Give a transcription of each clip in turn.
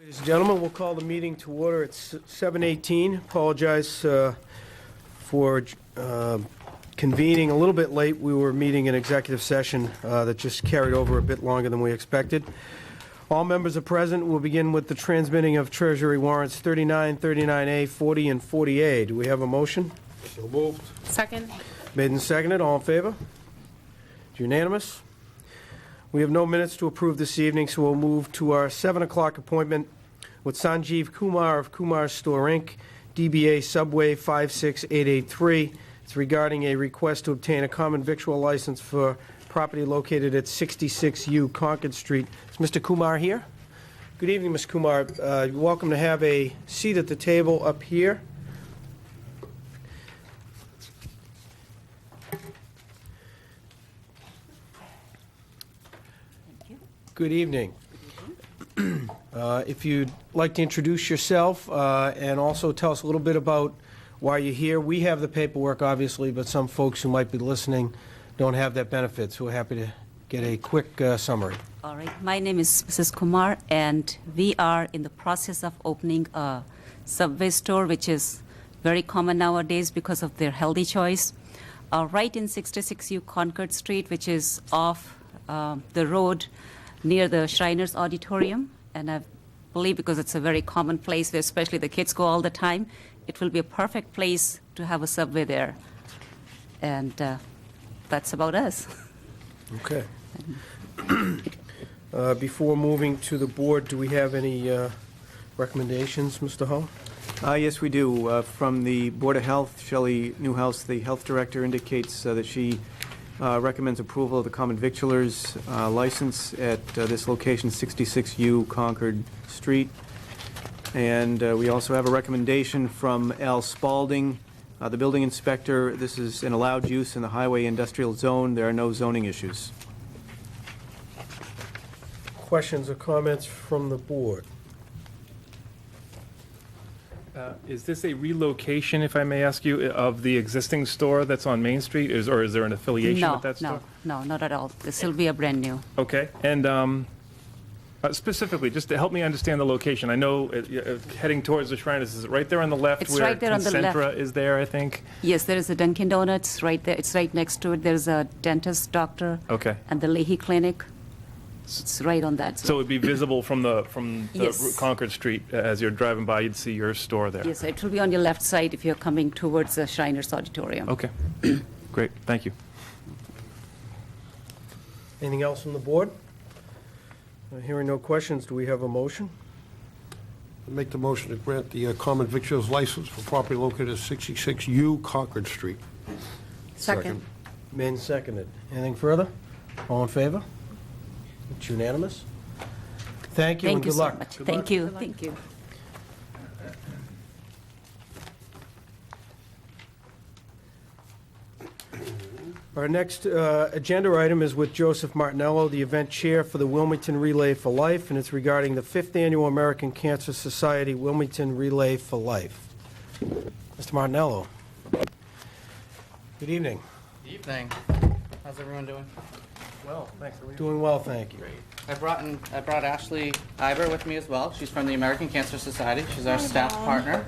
Ladies and gentlemen, we'll call the meeting to order. It's 7:18. Apologize for convening a little bit late. We were meeting an executive session that just carried over a bit longer than we expected. All members are present. We'll begin with the transmitting of Treasury warrants 39, 39A, 40, and 40A. Do we have a motion? So moved. Second. Made and seconded. All in favor? It's unanimous. We have no minutes to approve this evening, so we'll move to our 7 o'clock appointment with Sanjeev Kumar of Kumar Store, Inc., DBA Subway 56883. It's regarding a request to obtain a common victual license for property located at 66U Concord Street. Is Mr. Kumar here? Good evening, Mr. Kumar. You're welcome to have a seat at the table up here. Good evening. If you'd like to introduce yourself and also tell us a little bit about why you're here. We have the paperwork, obviously, but some folks who might be listening don't have that benefit, so we're happy to get a quick summary. All right. My name is Mrs. Kumar, and we are in the process of opening a Subway store, which is very common nowadays because of their healthy choice, right in 66U Concord Street, which is off the road near the Shriners Auditorium. And I believe because it's a very common place where especially the kids go all the time, it will be a perfect place to have a Subway there. And that's about us. Okay. Before moving to the board, do we have any recommendations, Mr. Hull? Yes, we do. From the Board of Health, Shelley Newhouse, the health director, indicates that she recommends approval of the common victualers license at this location, 66U Concord Street. And we also have a recommendation from Al Spalding, the building inspector. This is an allowed use in the highway industrial zone. There are no zoning issues. Questions or comments from the board? Is this a relocation, if I may ask you, of the existing store that's on Main Street? Or is there an affiliation No, with that store? no, not at all. This will be a brand new. Okay. And specifically, just to help me understand the location, I know heading towards the Shriners, is it right there on the left? It's right there on the left. Concentra is there, I think? Yes, there is a Dunkin' Donuts right there. It's right next to it. There's a dentist, doctor, Okay. and the Leahy Clinic. It's right on that. So it would be visible from the Yes. Concord Street as you're driving by, you'd see your store there? Yes, it will be on your left side if you're coming towards the Shriners Auditorium. Okay. Great. Thank you. Anything else from the board? Hearing no questions, do we have a motion? Make the motion to grant the common victuals license for property located at 66U Concord Street. Second. Made and seconded. Anything further? All in favor? It's unanimous. Thank you and Thank you good so luck. much. Thank you. Thank you. Our next agenda item is with Joseph Martinello, the event chair for the Wilmington Relay for Life, and it's regarding the 5th Annual American Cancer Society Wilmington Relay for Life. Mr. Martinello. Good evening. Good evening. How's everyone doing? Well, thanks. Doing well, thank you. I brought Ashley Iber with me as well. She's from the American Cancer Society. She's our staff partner.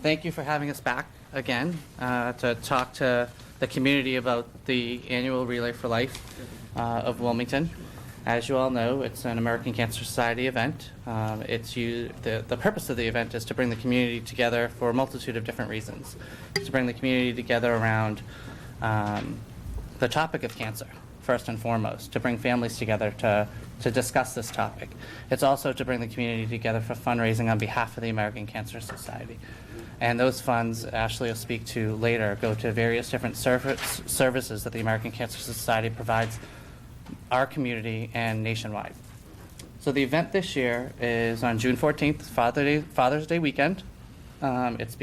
Thank you for having us back again to talk to the community about the annual Relay for Life of Wilmington. As you all know, it's an American Cancer Society event. The purpose of the event is to bring the community together for a multitude of different reasons. It's to bring the community together around the topic of cancer, first and foremost, to bring families together to discuss this topic. It's also to bring the community together for fundraising on behalf of the American Cancer Society. And those funds, Ashley will speak to later, go to various different services that the American Cancer Society provides our community and nationwide. So the event this year is on June 14th, Father's Day weekend. It's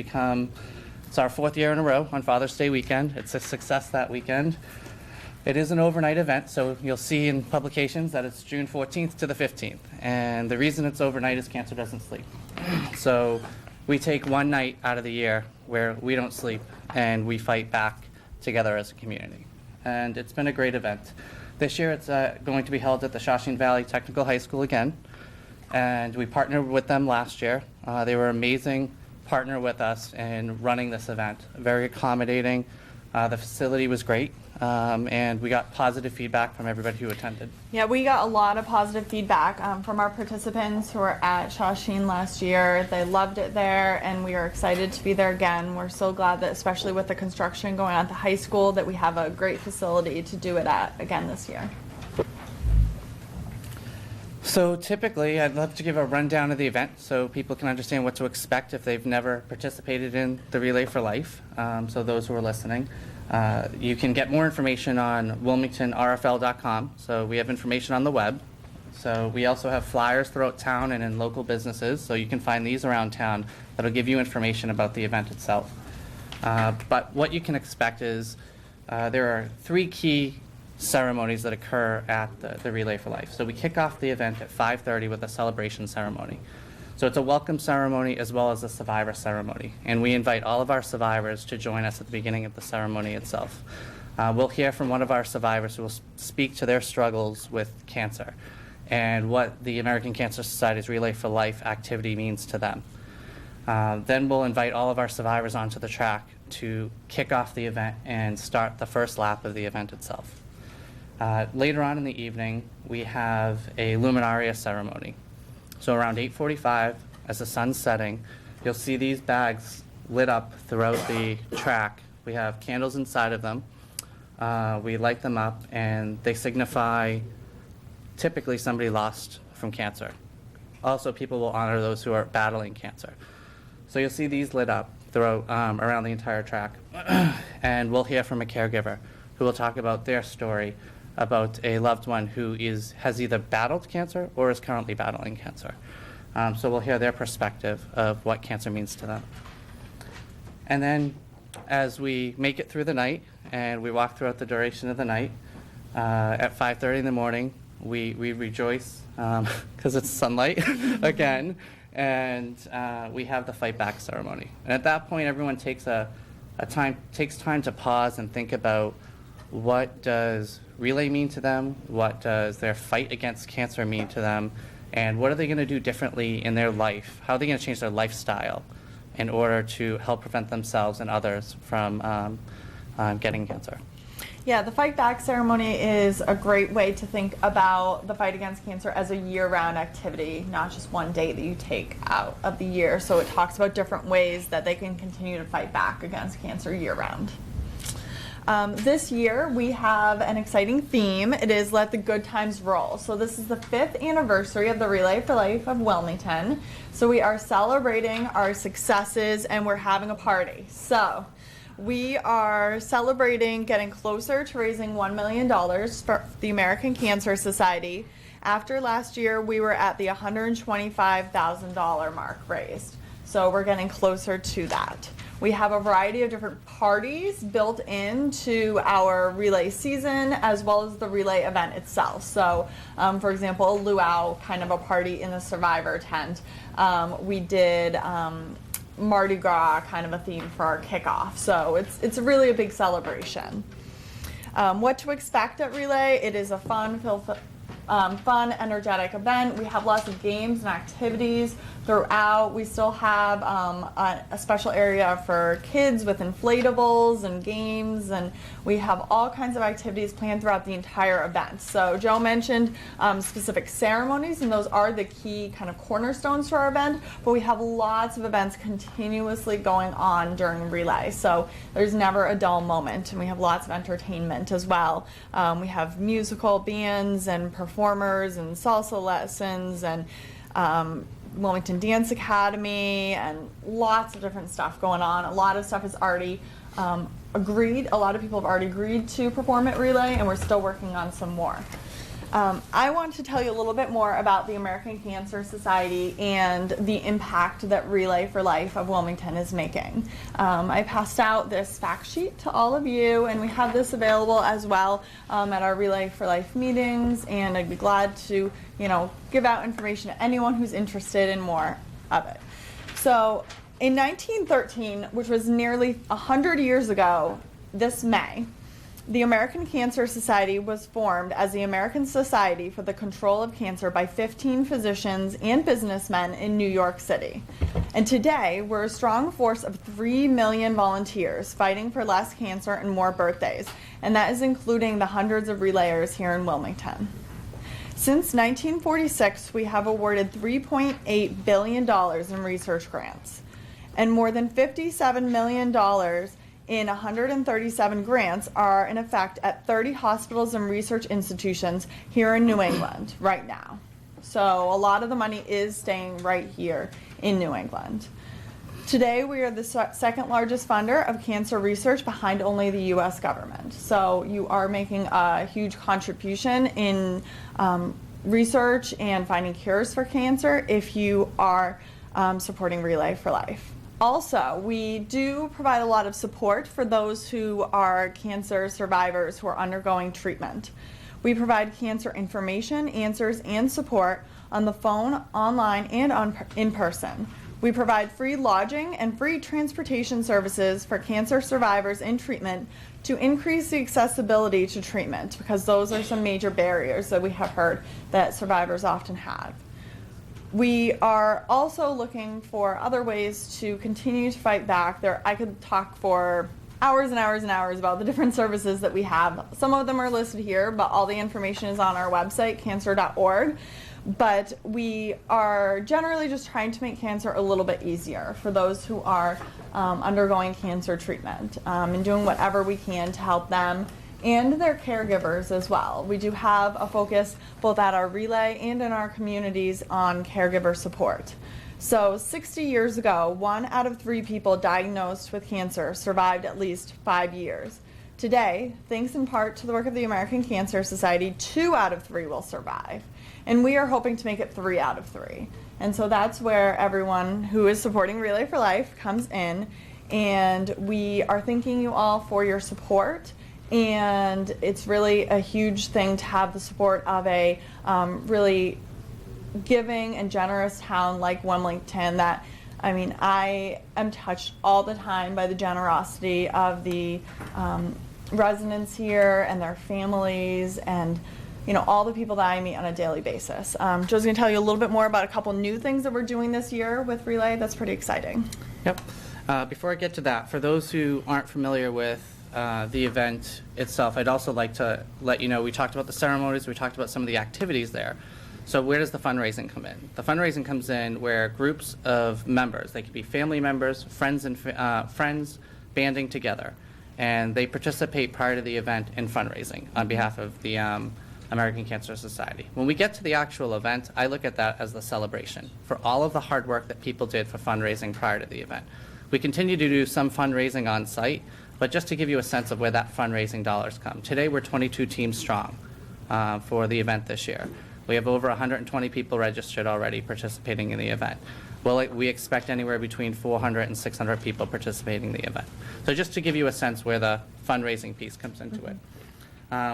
our 4th year in a row on Father's Day weekend. It's a success that weekend. It is an overnight event, so you'll see in publications that it's June 14th to the 15th. And the reason it's overnight is cancer doesn't sleep. So we take one night out of the year where we don't sleep and we fight back together as a community. And it's been a great event. This year, it's going to be held at the Shawshene Valley Technical High School again, and we partnered with them last year. They were an amazing partner with us in running this event, very accommodating. The facility was great, and we got positive feedback from everybody who attended. Yeah, we got a lot of positive feedback from our participants who were at Shawshene last year. They loved it there, and we are excited to be there again. We're so glad that, especially with the construction going on at the high school, that we have a great facility to do it at again this year. So typically, I'd love to give a rundown of the event so people can understand what to expect if they've never participated in the Relay for Life. So those who are listening, you can get more information on wilmingtonrfl.com. So we have information on the web. So we also have flyers throughout town and in local businesses. So you can find these around town that'll give you information about the event itself. But what you can expect is there are 3 key ceremonies that occur at the Relay for Life. So we kick off the event at 5:30 with a celebration ceremony. So it's a welcome ceremony as well as a survivor ceremony. And we invite all of our survivors to join us at the beginning of the ceremony itself. We'll hear from one of our survivors who will speak to their struggles with cancer and what the American Cancer Society's Relay for Life activity means to them. Then we'll invite all of our survivors onto the track to kick off the event and start the first lap of the event itself. Later on in the evening, we have a luminaria ceremony. So around 8:45, as the sun's setting, you'll see these bags lit up throughout the track. We have candles inside of them. We light them up, and they signify typically somebody lost from cancer. Also, people will honor those who are battling cancer. So you'll see these lit up throughout around the entire track. And we'll hear from a caregiver who will talk about their story about a loved one who has either battled cancer or is currently battling cancer. So we'll hear their perspective of what cancer means to them. And then as we make it through the night and we walk throughout the duration of the night, at 5:30 in the morning, we rejoice because it's sunlight again, and we have the Fight Back ceremony. And at that point, everyone takes time to pause and think about what does Relay mean to them, what does their fight against cancer mean to them, and what are they going to do differently in their life? How are they going to change their lifestyle in order to help prevent themselves and others from getting cancer? Yeah, the Fight Back ceremony is a great way to think about the fight against cancer as a year-round activity, not just one day that you take out of the year. So it talks about different ways that they can continue to fight back against cancer year-round. This year, we have an exciting theme. It is Let the Good Times Roll. So this is the 5th anniversary of the Relay for Life of Wilmington. So we are celebrating our successes and we're having a party. So we are celebrating getting closer to raising $1 million for the American Cancer Society. After last year, we were at the $125,000 mark raised. So we're getting closer to that. We have a variety of different parties built into our relay season as well as the relay event itself. So, for example, a luau kind of a party in the survivor tent. We did Mardi Gras kind of a theme for our kickoff. So it's really a big celebration. What to expect at Relay? It is a fun, energetic event. We have lots of games and activities throughout. We still have a special area for kids with inflatables and games, and we have all kinds of activities planned throughout the entire event. So Joe mentioned specific ceremonies, and those are the key kind of cornerstones to our event, but we have lots of events continuously going on during Relay. So there's never a dull moment, and we have lots of entertainment as well. We have musical bands and performers and salsa lessons and Wilmington Dance Academy and lots of different stuff going on. A lot of stuff is already agreed. A lot of people have already agreed to perform at Relay, and we're still working on some more. I want to tell you a little bit more about the American Cancer Society and the impact that Relay for Life of Wilmington is making. I passed out this fact sheet to all of you, and we have this available as well at our Relay for Life meetings, and I'd be glad to, give out information to anyone who's interested in more of it. So in 1913, which was nearly 100 years ago this May, The American Cancer Society was formed as the American Society for the Control of Cancer by 15 physicians and businessmen in New York City. And today, we're a strong force of 3 million volunteers fighting for less cancer and more birthdays, and that is including the hundreds of relayers here in Wilmington. Since 1946, we have awarded $3.8 billion in research grants, and more than $57 million in 137 grants are in effect at 30 hospitals and research institutions here in New England right now. So a lot of the money is staying right here in New England. Today, we are the second largest funder of cancer research behind only the U.S. government. So you are making a huge contribution in research and finding cures for cancer if you are supporting Relay for Life. Also, we do provide a lot of support for those who are cancer survivors who are undergoing treatment. We provide cancer information, answers, and support on the phone, online, and in person. We provide free lodging and free transportation services for cancer survivors in treatment to increase the accessibility to treatment, because those are some major barriers that we have heard that survivors often have. We are also looking for other ways to continue to fight back. I could talk for hours and hours and hours about the different services that we have. Some of them are listed here, but all the information is on our website, cancer.org. But we are generally just trying to make cancer a little bit easier for those who are undergoing cancer treatment, and doing whatever we can to help them and their caregivers as well. We do have a focus both at our Relay and in our communities on caregiver support. So 60 years ago, 1 out of 3 people diagnosed with cancer survived at least 5 years. Today, thanks in part to the work of the American Cancer Society, 2 out of 3 will survive. And we are hoping to make it 3 out of 3. And so that's where everyone who is supporting Relay for Life comes in. And we are thanking you all for your support. And it's really a huge thing to have the support of a really giving and generous town like Wilmington. That, I mean, I am touched all the time by the generosity of the residents here and their families, and all the people that I meet on a daily basis. Joe's going to tell you a little bit more about a couple new things that we're doing this year with Relay. That's pretty exciting. Yep. Before I get to that, for those who aren't familiar with the event itself, I'd also like to let you know, we talked about the ceremonies, we talked about some of the activities there. So where does the fundraising come in? The fundraising comes in where groups of members, they could be family members, friends, and friends banding together, and they participate prior to the event in fundraising on behalf of the American Cancer Society. When we get to the actual event, I look at that as the celebration for all of the hard work that people did for fundraising prior to the event. We continue to do some fundraising on site, but just to give you a sense of where that fundraising dollars come. Today we're 22 teams strong for the event this year. We have over 120 people registered already participating in the event. Well, we expect anywhere between 400 and 600 people participating in the event. So just to give you a sense where the fundraising piece comes into it.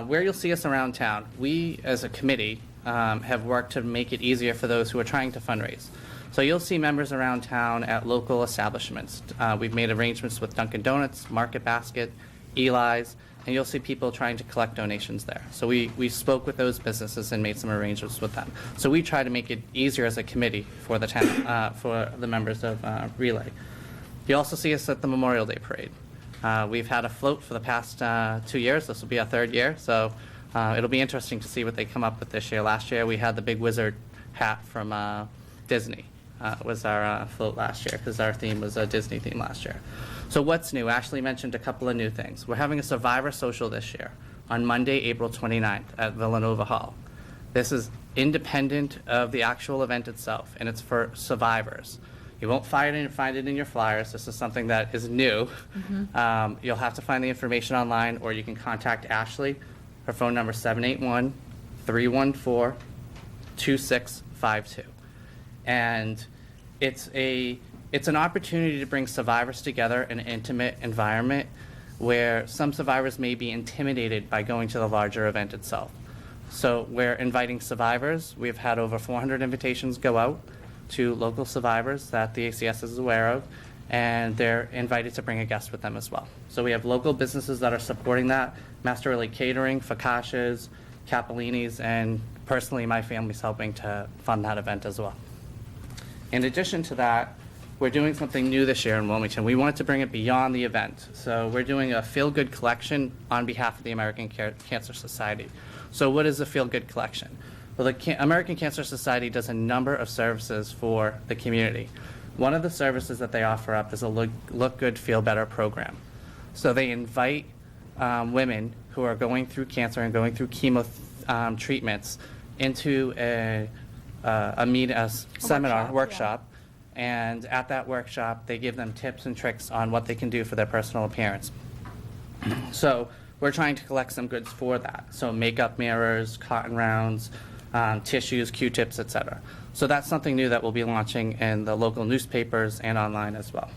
Where you'll see us around town, we as a committee have worked to make it easier for those who are trying to fundraise. So you'll see members around town at local establishments. We've made arrangements with Dunkin' Donuts, Market Basket, Eli's, and you'll see people trying to collect donations there. So we spoke with those businesses and made some arrangements with them. So we try to make it easier as a committee for the town, for the members of Relay. You also see us at the Memorial Day Parade. We've had a float for the past 2 years. This will be our 3rd year, so it'll be interesting to see what they come up with this year. Last year we had the big wizard hat from Disney. Was our float last year, because our theme was a Disney theme last year. So what's new? Ashley mentioned a couple of new things. We're having a Survivor Social this year on Monday, April 29th at Villanova Hall. This is independent of the actual event itself, and it's for survivors. You won't find it in your flyers. This is something that is new. Mm-hmm. You'll have to find the information online, or you can contact Ashley. Her phone number is 781-314-2652. And it's an opportunity to bring survivors together in an intimate environment where some survivors may be intimidated by going to the larger event itself. So we're inviting survivors. We've had over 400 invitations go out to local survivors that the ACS is aware of, and they're invited to bring a guest with them as well. So we have local businesses that are supporting that, Master Elite Catering, Focaccia's, Capolini's, and personally, my family's helping to fund that event as well. In addition to that, we're doing something new this year in Wilmington. We wanted to bring it beyond the event. So we're doing a Feel Good collection on behalf of the American Cancer Society. So what is a Feel Good collection? Well, the American Cancer Society does a number of services for the community. One of the services that they offer up is a Look Good, Feel Better program. So they invite women who are going through cancer and going through chemo treatments into a seminar, workshop, and at that workshop, they give them tips and tricks on what they can do for their personal appearance. So we're trying to collect some goods for that. So makeup mirrors, cotton rounds, tissues, Q-tips, etc. So that's something new that we'll be launching in the local newspapers and online as well.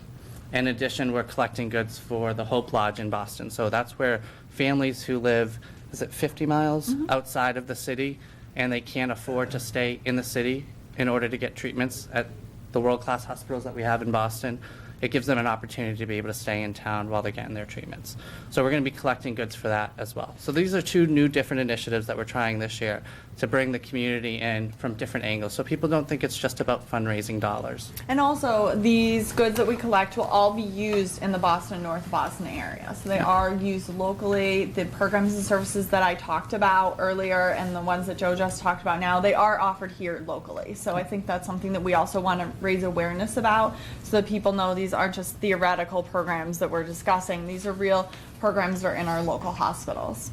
In addition, we're collecting goods for the Hope Lodge in Boston. So that's where families who live, is it 50 miles outside of the city, and they can't afford to stay in the city in order to get treatments at the world-class hospitals that we have in Boston, it gives them an opportunity to be able to stay in town while they're getting their treatments. So we're going to be collecting goods for that as well. So these are two new different initiatives that we're trying this year to bring the community in from different angles, so people don't think it's just about fundraising dollars. And also, these goods that we collect will all be used in the Boston, North Boston area. So they are used locally. The programs and services that I talked about earlier and the ones that Joe just talked about now, they are offered here locally. So I think that's something that we also want to raise awareness about so that people know these aren't just theoretical programs that we're discussing. These are real programs that are in our local hospitals.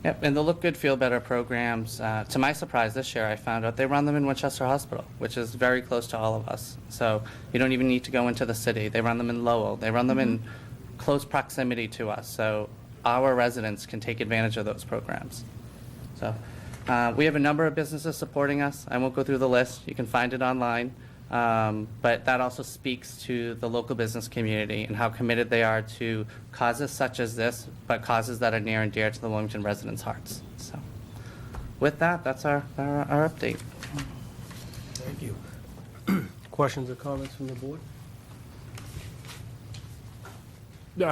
Yep, and the Look Good, Feel Better programs, to my surprise this year, I found out they run them in Winchester Hospital, which is very close to all of us. So you don't even need to go into the city. They run them in Lowell. They run them in close proximity to us, so our residents can take advantage of those programs. So we have a number of businesses supporting us. I won't go through the list. You can find it online. But that also speaks to the local business community and how committed they are to causes such as this, but causes that are near and dear to the Wilmington residents' hearts. So, with that, that's our update. Thank you. Questions or comments from the board? No,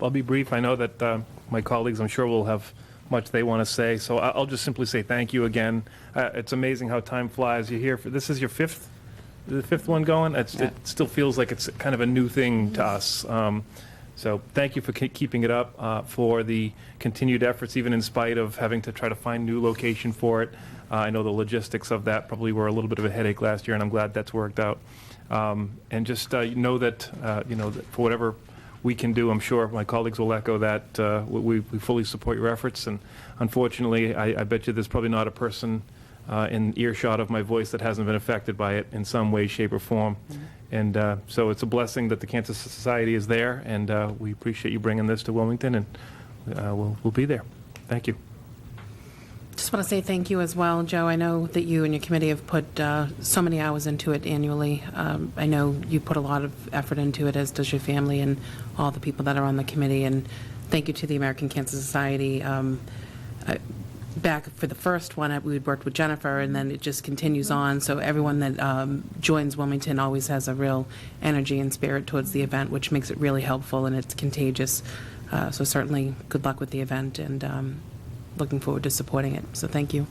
I'll be brief. I know that my colleagues, I'm sure, will have much they want to say, so I'll just simply say thank you again. It's amazing how time flies. You're here for, this is your the fifth one going? It still feels like it's kind of a new thing to us. So thank you for keeping it up, for the continued efforts, even in spite of having to try to find new location for it. I know the logistics of that probably were a little bit of a headache last year, and I'm glad that's worked out. And just know that, that for whatever we can do, I'm sure my colleagues will echo that. We fully support your efforts, and unfortunately, I bet you there's probably not a person in earshot of my voice that hasn't been affected by it in some way, shape, or form. And so it's a blessing that the Cancer Society is there, and we appreciate you bringing this to Wilmington, and we'll be there. Thank you. Just want to say thank you as well, Joe. I know that you and your committee have put so many hours into it annually. I know you put a lot of effort into it, as does your family and all the people that are on the committee. And thank you to the American Cancer Society. Back for the first one, we worked with Jennifer, and then it just continues on. So everyone that joins Wilmington always has a real energy and spirit towards the event, which makes it really helpful, and it's contagious. So certainly good luck with the event, and looking forward to supporting it. So thank you.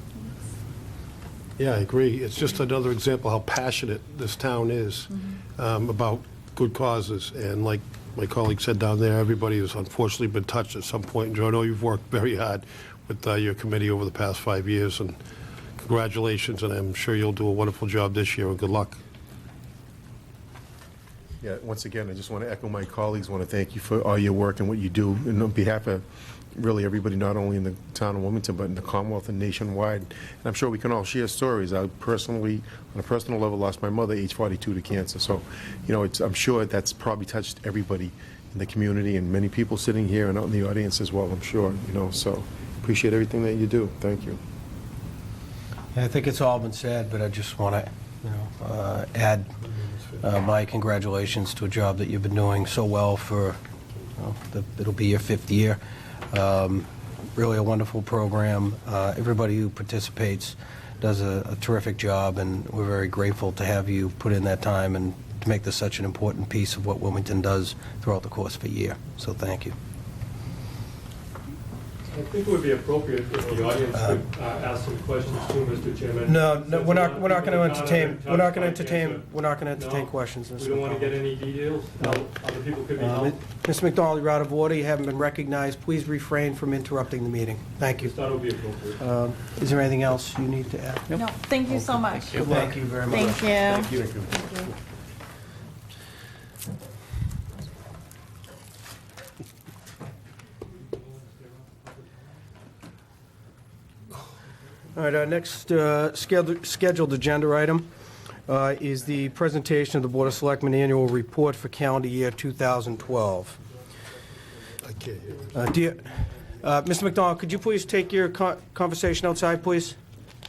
Yeah, I agree. It's just another example how passionate this town is about good causes. And like my colleague said down there, everybody has unfortunately been touched at some point. And Joe, I know you've worked very hard with your committee over the past 5 years. And congratulations, and I'm sure you'll do a wonderful job this year, and good luck. Yeah, once again, I just want to echo my colleagues. I want to thank you for all your work and what you do. And on behalf of really everybody, not only in the town of Wilmington, but in the Commonwealth and nationwide. And I'm sure we can all share stories. I personally, on a personal level, lost my mother, age 42, to cancer. So, I'm sure that's probably touched everybody in the community and many people sitting here and out in the audience as well, I'm sure, So appreciate everything that you do. Thank you. I think it's all been said, but I just want to, add my congratulations to a job that you've been doing so well for, it'll be your 5th year. Really a wonderful program. Everybody who participates does a terrific job, and we're very grateful to have you put in that time and to make this such an important piece of what Wilmington does throughout the course of a year. So thank you. I think it would be appropriate if the audience could ask some questions too, Mr. Chairman. No, Since we're a lot not of going to people are entertain, not we're not going to in touch entertain, cancer. we're not going to entertain No? questions. We don't want to get any details, how other people could be helped. Mr. McDonald, you're out of order. You haven't been recognized. Please refrain from interrupting the meeting. Thank you. Just thought it would be appropriate. Is there anything else you need to add? No, thank you so much. Thank you very much. Thank you. All right, our next scheduled agenda item is the presentation of the Board of Selectmen Annual Report for calendar year 2012. I can't hear it. Mr. McDonald, could you please take your conversation outside, please?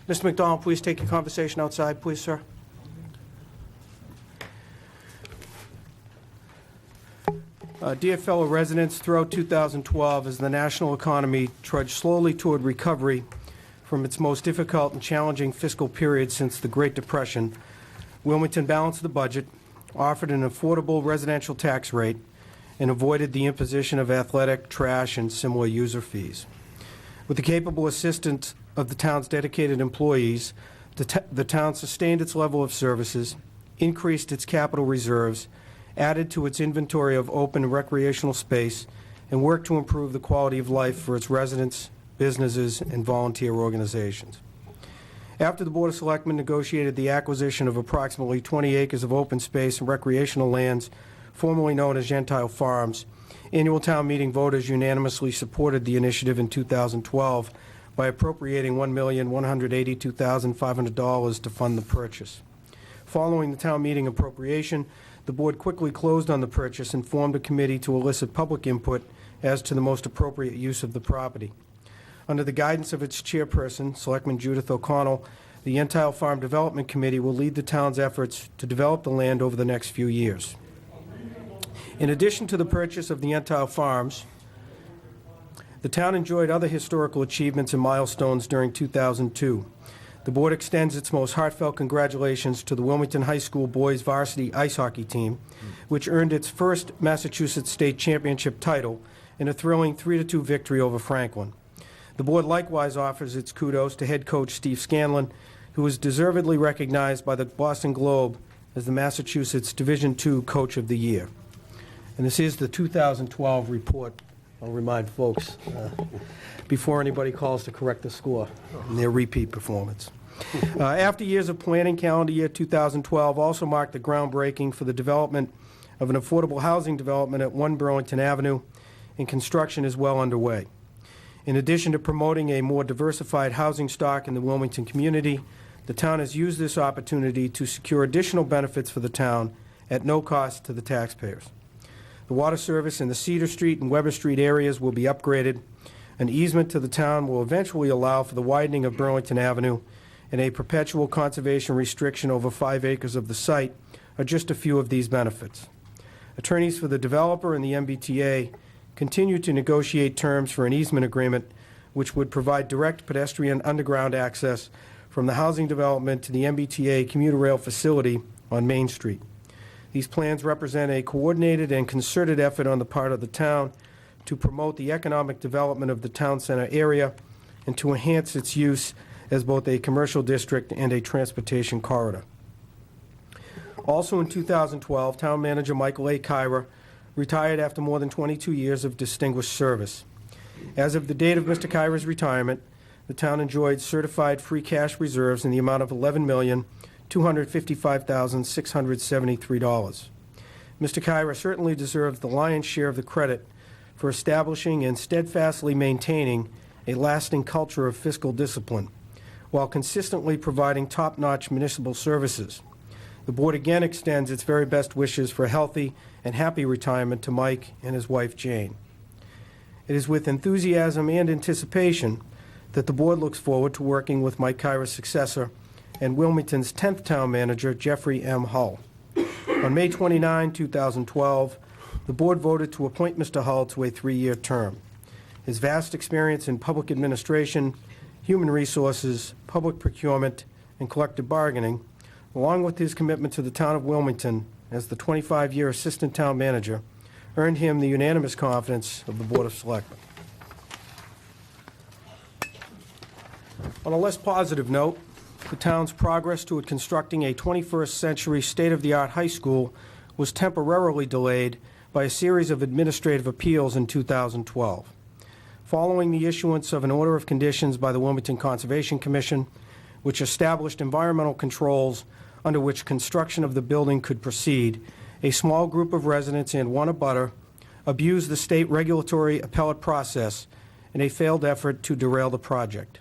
Mr. McDonald, please take your conversation outside, please, sir. Dear fellow residents, throughout 2012, as the national economy trudged slowly toward recovery from its most difficult and challenging fiscal period since the Great Depression, Wilmington balanced the budget, offered an affordable residential tax rate, and avoided the imposition of athletic, trash, and similar user fees. With the capable assistance of the town's dedicated employees, the town sustained its level of services, increased its capital reserves, added to its inventory of open recreational space, and worked to improve the quality of life for its residents, businesses, and volunteer organizations. After the Board of Selectmen negotiated the acquisition of approximately 20 acres of open space and recreational lands, formerly known as Gentile Farms, annual town meeting voters unanimously supported the initiative in 2012 by appropriating $1,182,500 to fund the purchase. Following the town meeting appropriation, the board quickly closed on the purchase and formed a committee to elicit public input as to the most appropriate use of the property. Under the guidance of its chairperson, Selectman Judith O'Connell, the Gentile Farm Development Committee will lead the town's efforts to develop the land over the next few years. In addition to the purchase of the Gentile Farms, the town enjoyed other historical achievements and milestones during 2002. The board extends its most heartfelt congratulations to the Wilmington High School boys varsity ice hockey team, which earned its first Massachusetts State Championship title in a thrilling 3-2 victory over Franklin. The board likewise offers its kudos to head coach Steve Scanlon, who is deservedly recognized by the Boston Globe as the Massachusetts Division II Coach of the Year. And this is the 2012 report. I'll remind folks before anybody calls to correct the score in their repeat performance. After years of planning, calendar year 2012 also marked the groundbreaking for the development of an affordable housing development at 1 Burlington Avenue, and construction is well underway. In addition to promoting a more diversified housing stock in the Wilmington community, the town has used this opportunity to secure additional benefits for the town at no cost to the taxpayers. The water service in the Cedar Street and Weber Street areas will be upgraded. An easement to the town will eventually allow for the widening of Burlington Avenue, and a perpetual conservation restriction over 5 acres of the site are just a few of these benefits. Attorneys for the developer and the MBTA continue to negotiate terms for an easement agreement which would provide direct pedestrian underground access from the housing development to the MBTA commuter rail facility on Main Street. These plans represent a coordinated and concerted effort on the part of the town to promote the economic development of the town center area and to enhance its use as both a commercial district and a transportation corridor. Also in 2012, Town Manager Michael A. Kyra retired after more than 22 years of distinguished service. As of the date of Mr. Kyra's retirement, the town enjoyed certified free cash reserves in the amount of $11,255,673. Mr. Kyra certainly deserves the lion's share of the credit for establishing and steadfastly maintaining a lasting culture of fiscal discipline, while consistently providing top-notch municipal services. The board again extends its very best wishes for a healthy and happy retirement to Mike and his wife, Jane. It is with enthusiasm and anticipation that the board looks forward to working with Mike Kyra's successor and Wilmington's 10th town manager, Jeffrey M. Hull. On May 29, 2012, the board voted to appoint Mr. Hull to a 3-year term. His vast experience in public administration, human resources, public procurement, and collective bargaining, along with his commitment to the town of Wilmington, as the 25-year Assistant Town Manager earned him the unanimous confidence of the Board of Selectmen. On a less positive note, the town's progress toward constructing a 21st century state-of-the-art high school was temporarily delayed by a series of administrative appeals in 2012. Following the issuance of an order of conditions by the Wilmington Conservation Commission, which established environmental controls under which construction of the building could proceed, a small group of residents and one abutter abused the state regulatory appellate process in a failed effort to derail the project.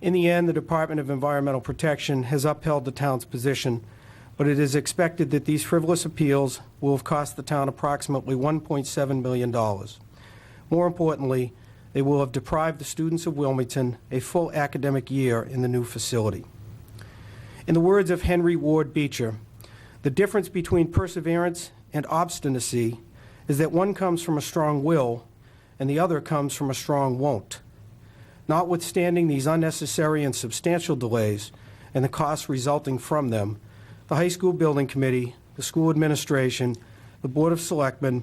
In the end, the Department of Environmental Protection has upheld the town's position, but it is expected that these frivolous appeals will have cost the town approximately $1.7 million. More importantly, they will have deprived the students of Wilmington a full academic year in the new facility. In the words of Henry Ward Beecher, the difference between perseverance and obstinacy is that one comes from a strong will and the other comes from a strong won't. Notwithstanding these unnecessary and substantial delays and the costs resulting from them, the High School Building Committee, the school administration, the Board of Selectmen,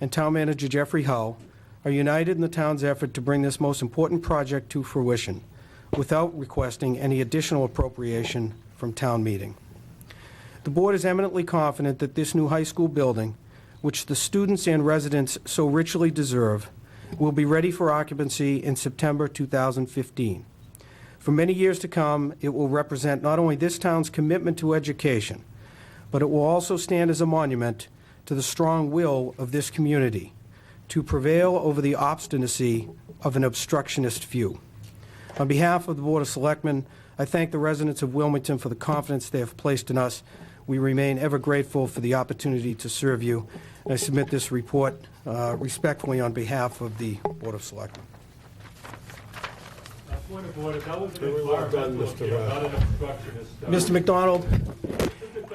and Town Manager Jeffrey Hull are united in the town's effort to bring this most important project to fruition without requesting any additional appropriation from town meeting. The board is eminently confident that this new high school building, which the students and residents so richly deserve, will be ready for occupancy in September 2015. For many years to come, it will represent not only this town's commitment to education, but it will also stand as a monument to the strong will of this community to prevail over the obstinacy of an obstructionist few. On behalf of the Board of Selectmen, I thank the residents of Wilmington for the confidence they have placed in us. We remain ever grateful for the opportunity to serve you. And I submit this report respectfully on behalf of the Board of Selectmen. Point of order, that was an Very well done, environmental Mr. appeal, not an obstructionist. Mr. McDonald,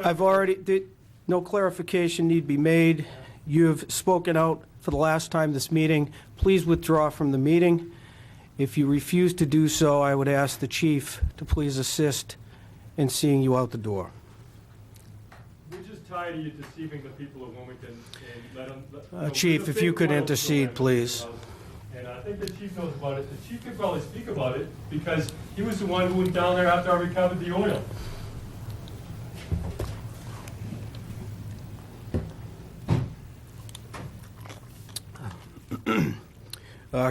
I've already, no clarification need be made. You've spoken out for the last time this meeting. Please withdraw from the meeting. If you refuse to do so, I would ask the chief to please assist in seeing you out the door. We're just tired of you deceiving the people of Wilmington and let them... Chief, if you could intercede, please. And I think the chief knows about it. The chief could probably speak about it because he was the one who went down there after I recovered the oil.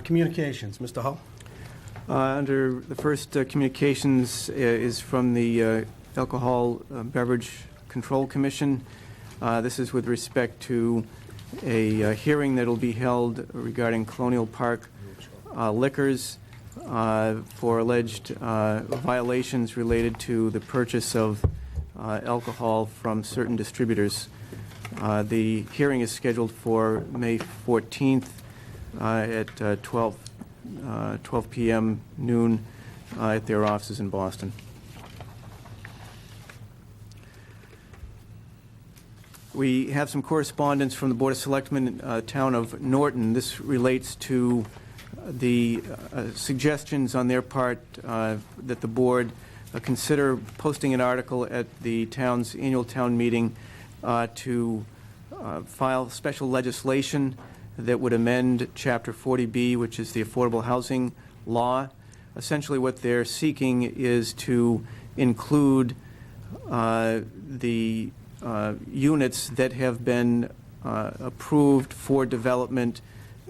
Communications, Mr. Hull. Under the first communications is from the Alcohol Beverage Control Commission. This is with respect to a hearing that will be held regarding Colonial Park liquors for alleged violations related to the purchase of alcohol from certain distributors. The hearing is scheduled for May 14th at 12 p.m. noon at their offices in Boston. We have some correspondence from the Board of Selectmen, Town of Norton. This relates to the suggestions on their part that the board consider posting an article at the town's annual town meeting to file special legislation that would amend Chapter 40B, which is the Affordable Housing Law. Essentially what they're seeking is to include the units that have been approved for development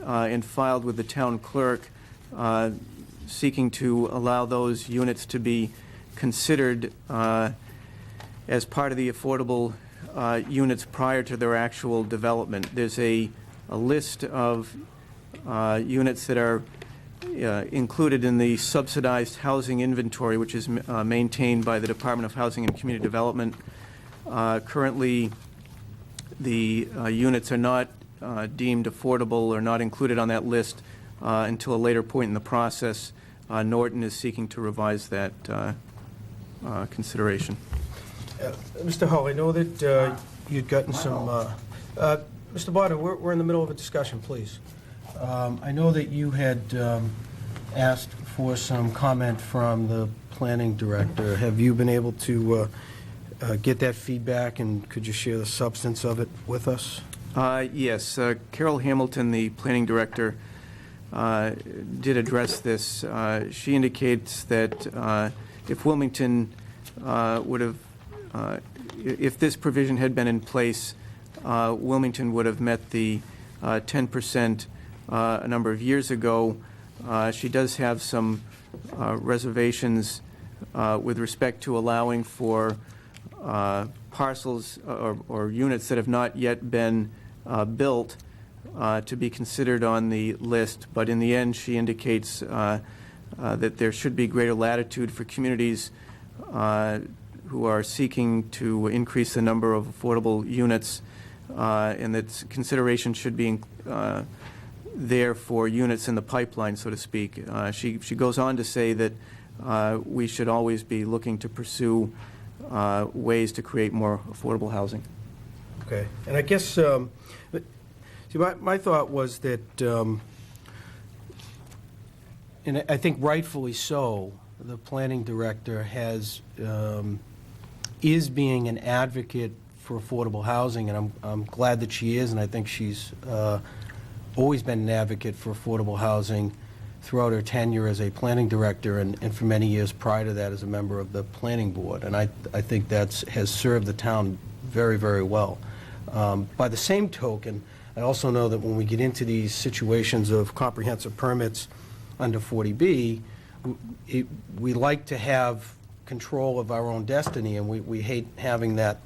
and filed with the town clerk, seeking to allow those units to be considered as part of the affordable units prior to their actual development. There's a list of units that are included in the subsidized housing inventory, which is maintained by the Department of Housing and Community Development. Currently, the units are not deemed affordable or not included on that list until a later point in the process. Norton is seeking to revise that consideration. Mr. Hull, I know that you'd gotten some... Mr. Botter, we're in the middle of a discussion, please. I know that you had asked for some comment from the planning director. Have you been able to get that feedback, and could you share the substance of it with us? Yes, Carol Hamilton, the planning director, did address this. She indicates that if Wilmington would have, if this provision had been in place, Wilmington would have met the 10% a number of years ago. She does have some reservations with respect to allowing for parcels or units that have not yet been built to be considered on the list. But in the end, she indicates that there should be greater latitude for communities who are seeking to increase the number of affordable units, and that consideration should be there for units in the pipeline, so to speak. She goes on to say that we should always be looking to pursue ways to create more affordable housing. Okay, and I guess, see, my thought was that, and I think rightfully so, the planning director is being an advocate for affordable housing, and I'm glad that she is, and I think she's always been an advocate for affordable housing throughout her tenure as a planning director, and for many years prior to that as a member of the planning board. And I think that has served the town very, very well. By the same token, I also know that when we get into these situations of comprehensive permits under 40B, we like to have control of our own destiny, and we hate having that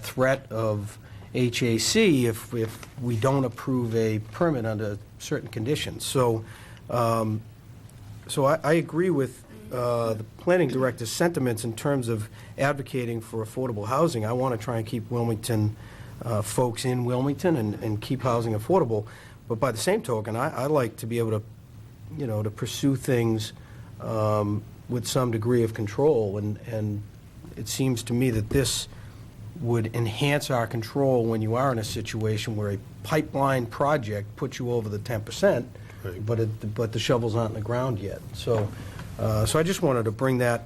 threat of HAC if we don't approve a permit under certain conditions. So I agree with the planning director's sentiments in terms of advocating for affordable housing. I want to try and keep Wilmington folks in Wilmington and keep housing affordable. But by the same token, I like to be able to, to pursue things with some degree of control. And it seems to me that this would enhance our control when you are in a situation where a pipeline project puts you over the 10%, Right. but the shovels aren't in the ground yet. So I just wanted to bring that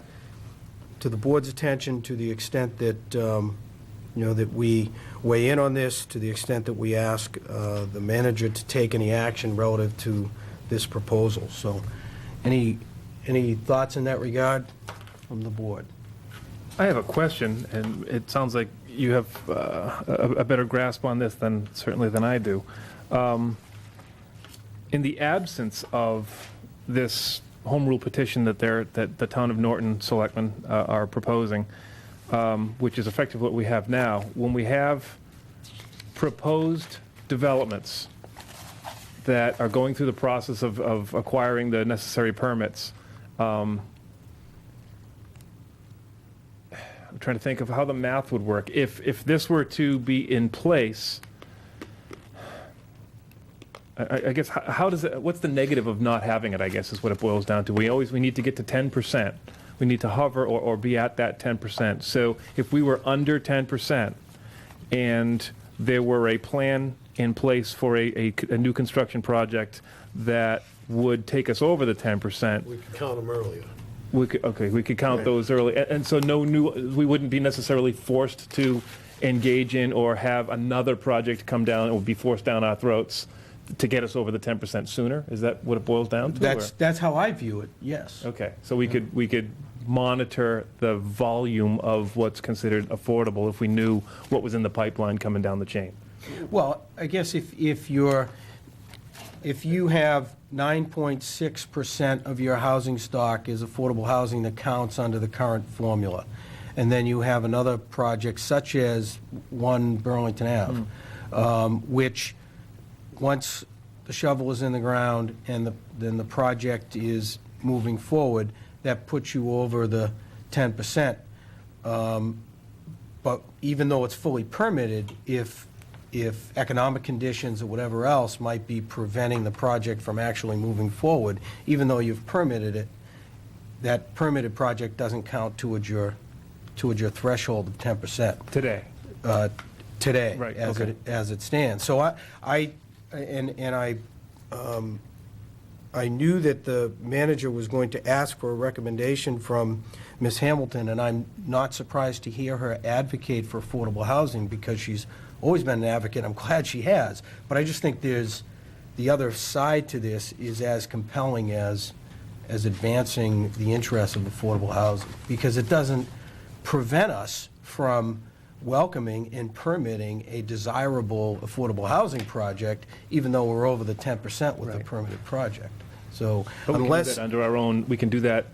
to the board's attention to the extent that, that we weigh in on this, to the extent that we ask the manager to take any action relative to this proposal. So any thoughts in that regard from the board? I have a question, and it sounds like you have a better grasp on this certainly than I do. In the absence of this home rule petition that the town of Norton selectmen are proposing, which is effectively what we have now, when we have proposed developments that are going through the process of acquiring the necessary permits, I'm trying to think of how the math would work. If this were to be in place, I guess, how does it, what's the negative of not having it, I guess, is what it boils down to. We need to get to 10%. We need to hover or be at that 10%. So if we were under 10% and there were a plan in place for a new construction project that would take us over the 10%, We could count them earlier. we could count those early. And so we wouldn't be necessarily forced to engage in or have another project come down or be forced down our throats to get us over the 10% sooner? Is that what it boils down to? That's how I view it, yes. Okay, so we could monitor the volume of what's considered affordable if we knew what was in the pipeline coming down the chain. Well, I guess if you have 9.6% of your housing stock is affordable housing that counts under the current formula, and then you have another project such as 1 Burlington Ave, which once the shovel is in the ground and then the project is moving forward, that puts you over the 10%. But even though it's fully permitted, if economic conditions or whatever else might be preventing the project from actually moving forward, even though you've permitted it, that permitted project doesn't count towards your threshold of 10%. Today. Today, Right, as okay. it stands. So I I knew that the manager was going to ask for a recommendation from Ms. Hamilton, and I'm not surprised to hear her advocate for affordable housing, because she's always been an advocate. I'm glad she has. But I just think there's, the other side to this is as compelling as advancing the interests of affordable housing, because it doesn't prevent us from welcoming and permitting a desirable affordable housing project, even though we're over the 10% with the permitted project. So But we can do unless, that under our own, we can do that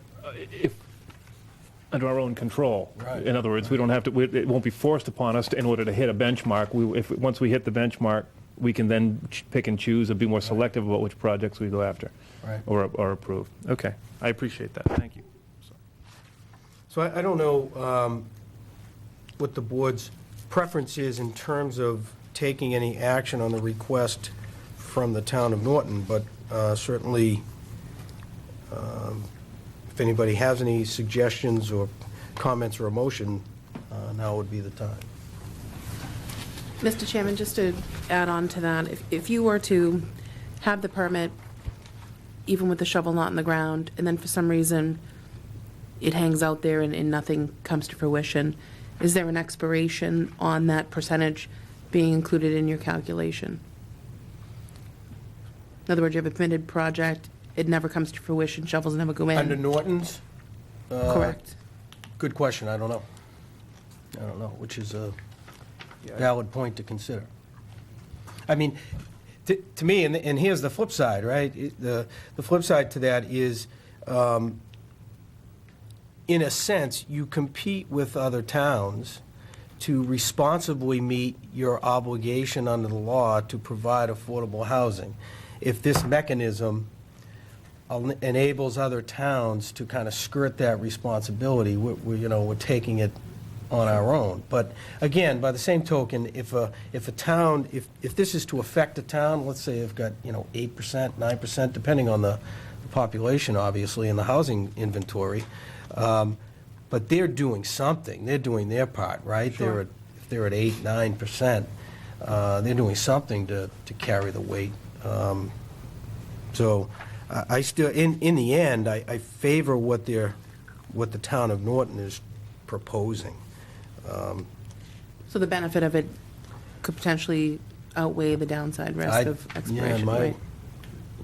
if, under our own control. Right. In other words, we don't have to, it won't be forced upon us in order to hit a benchmark. Once we hit the benchmark, we can then pick and choose and be more selective about which projects we go after. Right. Or approve. Okay, I appreciate that, thank you. so I don't know what the board's preference is in terms of taking any action on the request from the town of Norton, but certainly, if anybody has any suggestions or comments or a motion, now would be the time. Mr. Chairman, just to add on to that, if you were to have the permit, even with the shovel not in the ground, and then for some reason it hangs out there and nothing comes to fruition, is there an expiration on that percentage being included in your calculation? In other words, you have a permitted project, it never comes to fruition, shovels never go in. Under Norton's? Correct. Good question, I don't know. Which is a valid point to consider. I mean, to me, and here's the flip side, right? The flip side to that is, in a sense, you compete with other towns to responsibly meet your obligation under the law to provide affordable housing. If this mechanism enables other towns to kind of skirt that responsibility, we're taking it on our own. But again, by the same token, if this is to affect a town, let's say it's got 8%, 9%, depending on the population, obviously, and the housing inventory, but they're doing something. They're doing their part, right? Sure. If they're at 8, 9%, they're doing something to carry the weight. So I still, in the end, I favor what the town of Norton is proposing. So the benefit of it could potentially outweigh the downside risk of expiration, right?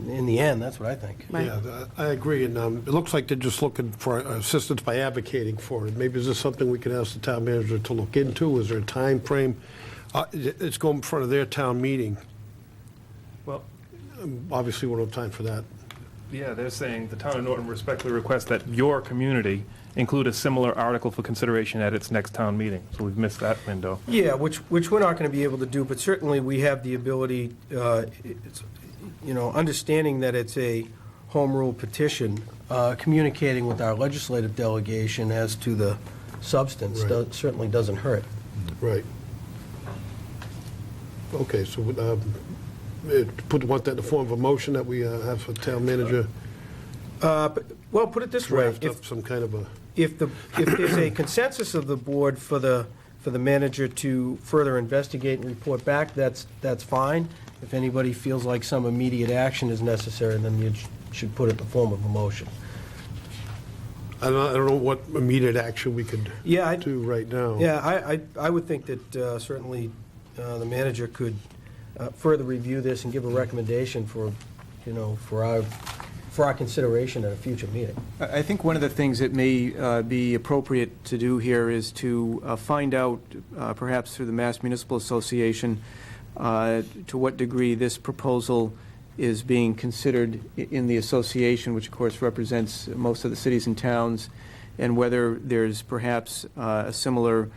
In the end, that's what I think. Right. Yeah, I agree, and it looks like they're just looking for assistance by advocating for it. Maybe is this something we can ask the town manager to look into? Is there a time frame? It's going in front of their town meeting. Well, Obviously, we don't have time for that. yeah, they're saying the town of Norton respectfully requests that your community include a similar article for consideration at its next town meeting. So we've missed that window. Yeah, which we're not going to be able to do, but certainly we have the ability, understanding that it's a home rule petition, communicating with our legislative delegation as to the substance Right. certainly doesn't hurt. Right. Okay, so want that in the form of a motion that we have a town manager Well, put it this way, draft up some kind of a... if there's a consensus of the board for the manager to further investigate and report back, that's fine. If anybody feels like some immediate action is necessary, then you should put it in the form of a motion. I don't know what immediate action we could Yeah, do right now. Yeah, I would think that certainly the manager could further review this and give a recommendation for our consideration at a future meeting. I think one of the things that may be appropriate to do here is to find out, perhaps through the Mass Municipal Association, to what degree this proposal is being considered in the association, which of course represents most of the cities and towns, and whether there's perhaps a similar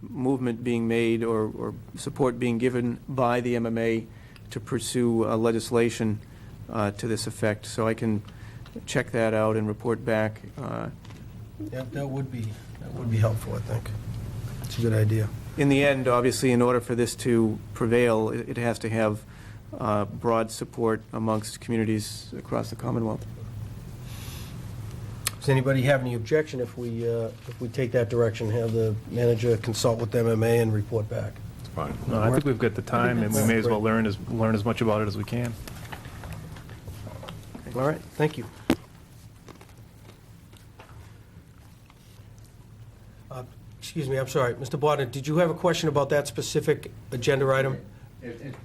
movement being made or support being given by the MMA to pursue legislation to this effect. So I can check that out and report back. That would be helpful, I think. It's a good idea. In the end, obviously, in order for this to prevail, it has to have broad support amongst communities across the Commonwealth. Does anybody have any objection if we take that direction, have the manager consult with MMA and report back? Fine. No, I think we've got the time, and we may as well learn as much about it as we can. All right, thank you. Excuse me, I'm sorry. Mr. Bodnar, did you have a question about that specific agenda item? It's an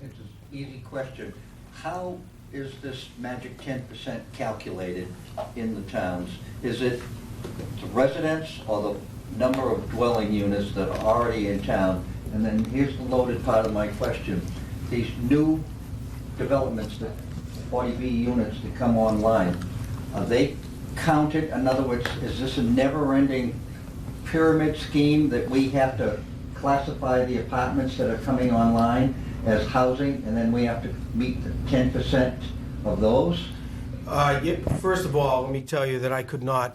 easy question. How is this magic 10% calculated in the towns? Is it the residents or the number of dwelling units that are already in town? And then here's the loaded part of my question. These new developments, the 40B units that come online, are they counted? In other words, is this a never-ending pyramid scheme that we have to classify the apartments that are coming online as housing, and then we have to meet the 10% of those? First of all, let me tell you that I could not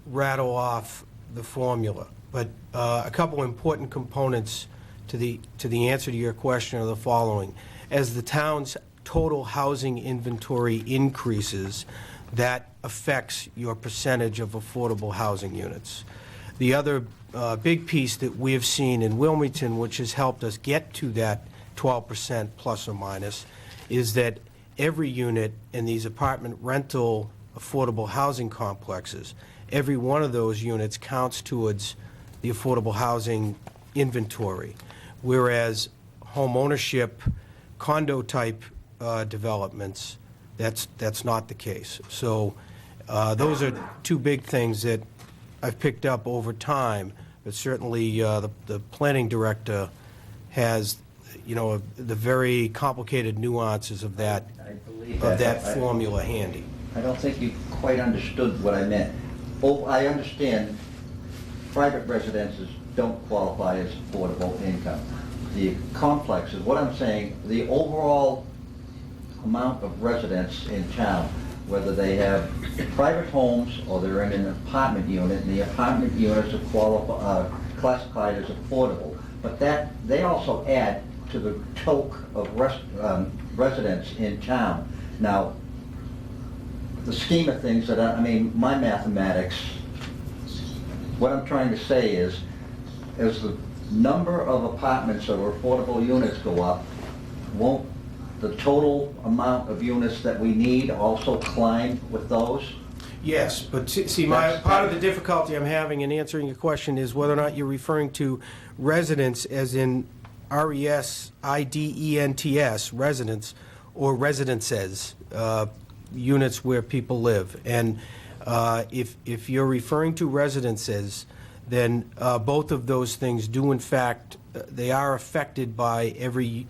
rattle off the formula, but a couple important components to the answer to your question are the following. As the town's total housing inventory increases, that affects your percentage of affordable housing units. The other big piece that we have seen in Wilmington, which has helped us get to that 12% plus or minus, is that every unit in these apartment rental affordable housing complexes, every one of those units counts towards the affordable housing inventory, whereas home ownership, condo-type developments, that's not the case. So those are two big things that I've picked up over time, but certainly the planning director has, the very complicated nuances of that formula handy. I don't think you quite understood what I meant. Oh, I understand private residences don't qualify as affordable income. The complexes, what I'm saying, the overall amount of residents in town, whether they have private homes or they're in an apartment unit, and the apartment units are classified as affordable. But that they also add to the total of residents in town. Now, the scheme of things my mathematics, what I'm trying to say is, as the number of apartments or affordable units go up, won't the total amount of units that we need also climb with those? Yes, but see, part of the difficulty I'm having in answering your question is whether or not you're referring to residents as in RESIDENTS, residents, or residences, units where people live. And if you're referring to residences, then both of those things do, in fact, they are affected by every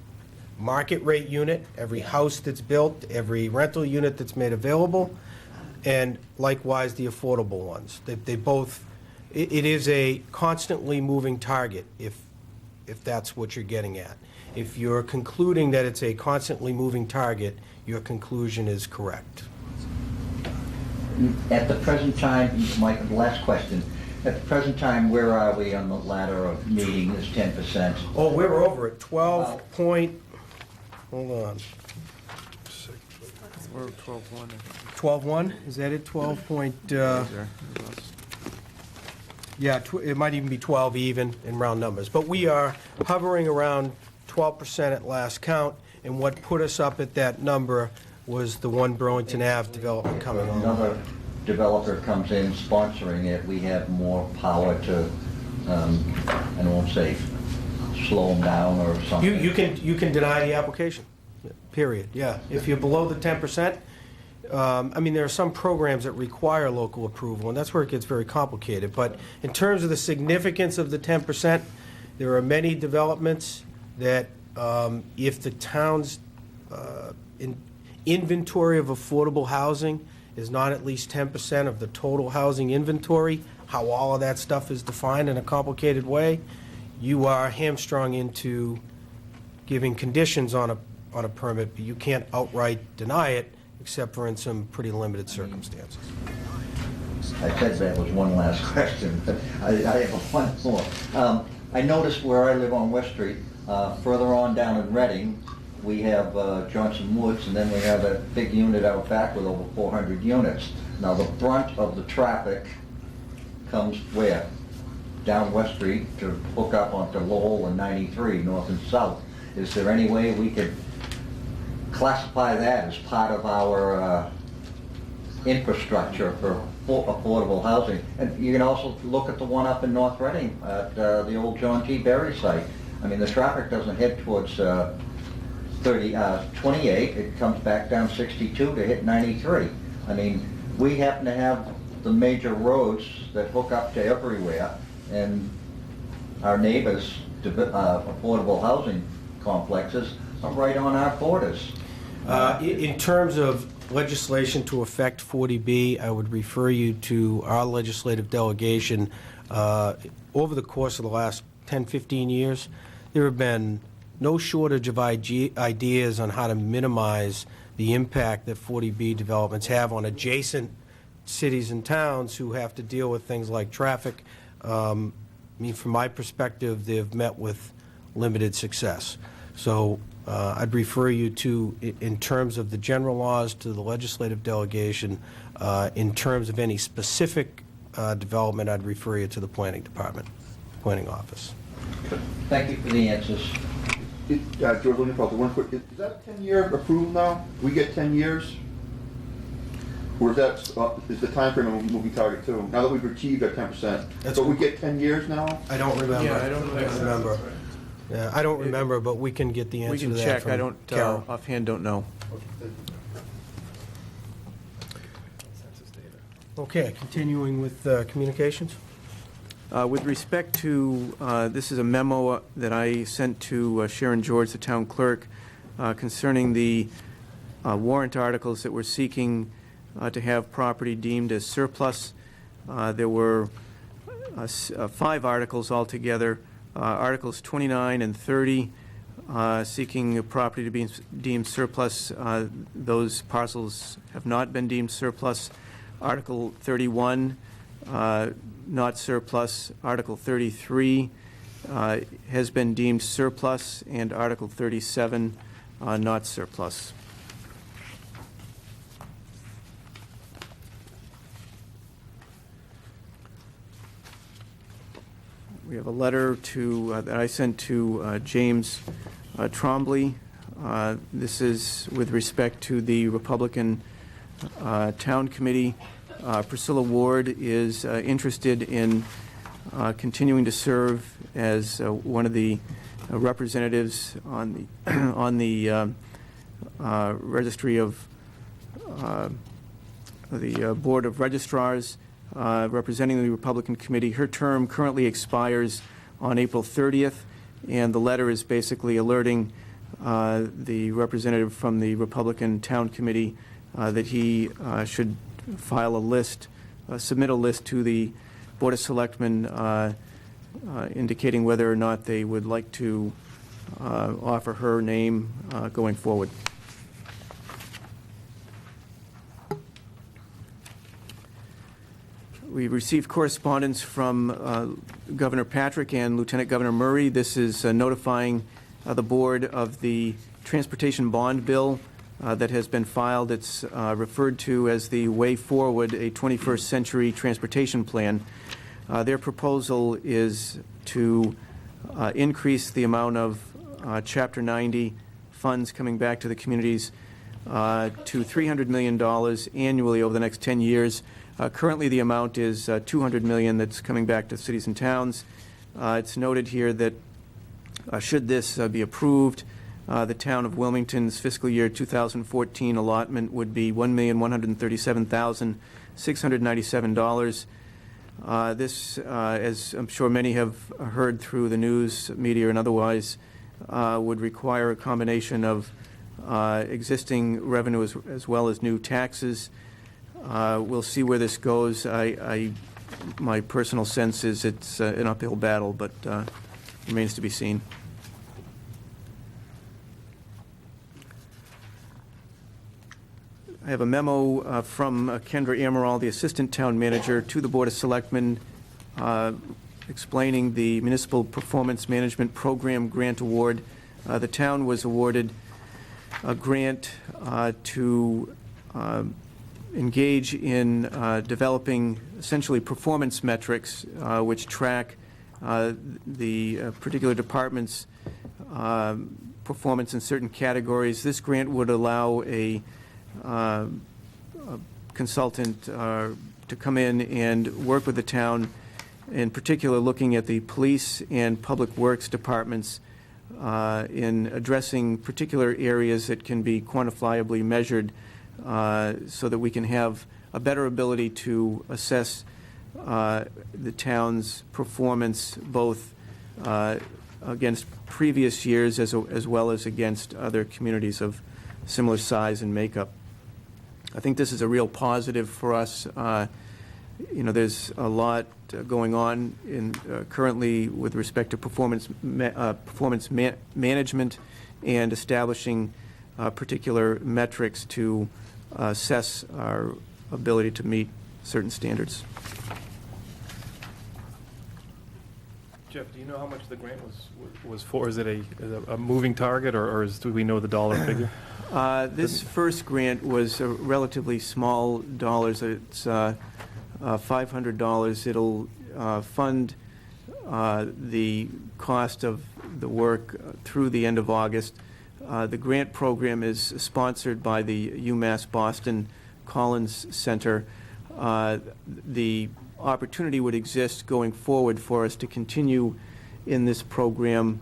market rate unit, every house that's built, every rental unit that's made available, and likewise the affordable ones. They both, it is a constantly moving target, if that's what you're getting at. If you're concluding that it's a constantly moving target, your conclusion is correct. At the present time, my last question, at the present time, where are we on the ladder of meeting this 10%? Oh, we're over at 12 point, hold on. We're at 12-1. 12.1, is that it? 12 point, yeah, it might even be 12 even in round numbers. But we are hovering around 12% at last count, and what put us up at that number was the One Burlington Ave development coming on. Another developer comes in sponsoring it, we have more power to, I won't say slow them down or something. You can deny the application, period, yeah. If you're below the 10%, there are some programs that require local approval, and that's where it gets very complicated. But in terms of the significance of the 10%, there are many developments that if the town's inventory of affordable housing is not at least 10% of the total housing inventory, how all of that stuff is defined in a complicated way, you are hamstrung into giving conditions on a permit, but you can't outright deny it, except for in some pretty limited circumstances. I said that was one last question, but I have one more. I noticed where I live on West Street, further on down in Reading, we have Johnson Woods, and then we have a big unit out back with over 400 units. Now, the brunt of the traffic comes where? Down West Street to hook up onto Lowell and 93, north and south. Is there any way we could classify that as part of our infrastructure for affordable housing. And you can also look at the one up in North Reading at the old John T. Berry site. I mean, the traffic doesn't head towards 28, it comes back down 62 to hit 93. I mean, we happen to have the major roads that hook up to everywhere, and our neighbors' affordable housing complexes are right on our borders. In terms of legislation to affect 40B, I would refer you to our legislative delegation. Over the course of the last 10, 15 years, there have been no shortage of ideas on how to minimize the impact that 40B developments have on adjacent cities and towns who have to deal with things like traffic. I mean, from my perspective, they've met with limited success. So I'd refer you to, in terms of the general laws, to the legislative delegation. In terms of any specific development, I'd refer you to the planning department, planning office. Thank you for the answers. George, let me follow one quick. Is that 10-year approval now? We get 10 years? Or is that, is the time frame a moving target too? Now that we've achieved our 10%. So we get 10 years now? I don't remember. Yeah, I don't remember. Yeah, I don't remember, but we can get the answer We to can that check, from I don't, Carol. offhand don't know. Okay, continuing with communications. With respect to, this is a memo that I sent to Sharon George, the town clerk, concerning the warrant articles that we're seeking to have property deemed as surplus. There were 5 articles altogether, Articles 29 and 30, seeking a property to be deemed surplus. Those parcels have not been deemed surplus. Article 31, not surplus. Article 33 has been deemed surplus, and Article 37 not surplus. We have a letter to that I sent to James Trombley. This is with respect to the Republican Town Committee. Priscilla Ward is interested in continuing to serve as one of the representatives on the on the registry of the Board of Registrars, representing the Republican Committee. Her term currently expires on April 30th, and the letter is basically alerting the representative from the Republican Town Committee that he should file a list, submit a list to the Board of Selectmen indicating whether or not they would like to offer her name going forward. We received correspondence from Governor Patrick and Lieutenant Governor Murray. This is notifying the board of the transportation bond bill that has been filed. It's referred to as the Way Forward, a 21st Century Transportation Plan. Their proposal is to increase the amount of Chapter 90 funds coming back to the communities to $300 million annually over the next 10 years. Currently, the amount is $200 million that's coming back to cities and towns. It's noted here that should this be approved, the town of Wilmington's fiscal year 2014 allotment would be $1,137,697. This, as I'm sure many have heard through the news, media, and otherwise, would require a combination of existing revenue as well as new taxes. We'll see where this goes. My personal sense is it's an uphill battle, but remains to be seen. I have a memo from Kendra Amaral, the Assistant Town Manager, to the Board of Selectmen explaining the Municipal Performance Management Program Grant Award. The town was awarded a grant to engage in developing essentially performance metrics which track the particular department's performance in certain categories. This grant would allow a consultant to come in and work with the town, in particular looking at the police and public works departments in addressing particular areas that can be quantifiably measured so that we can have a better ability to assess the town's performance both against previous years as well as against other communities of similar size and makeup. I think this is a real positive for us. There's a lot going on currently with respect to performance management and establishing particular metrics to assess our ability to meet certain standards. Jeff, do you know how much the grant was for? Is it a moving target, or do we know the dollar figure? This first grant was relatively small dollars. It's $500. It'll fund the cost of the work through the end of August. The grant program is sponsored by the UMass Boston Collins Center. The opportunity would exist going forward for us to continue in this program.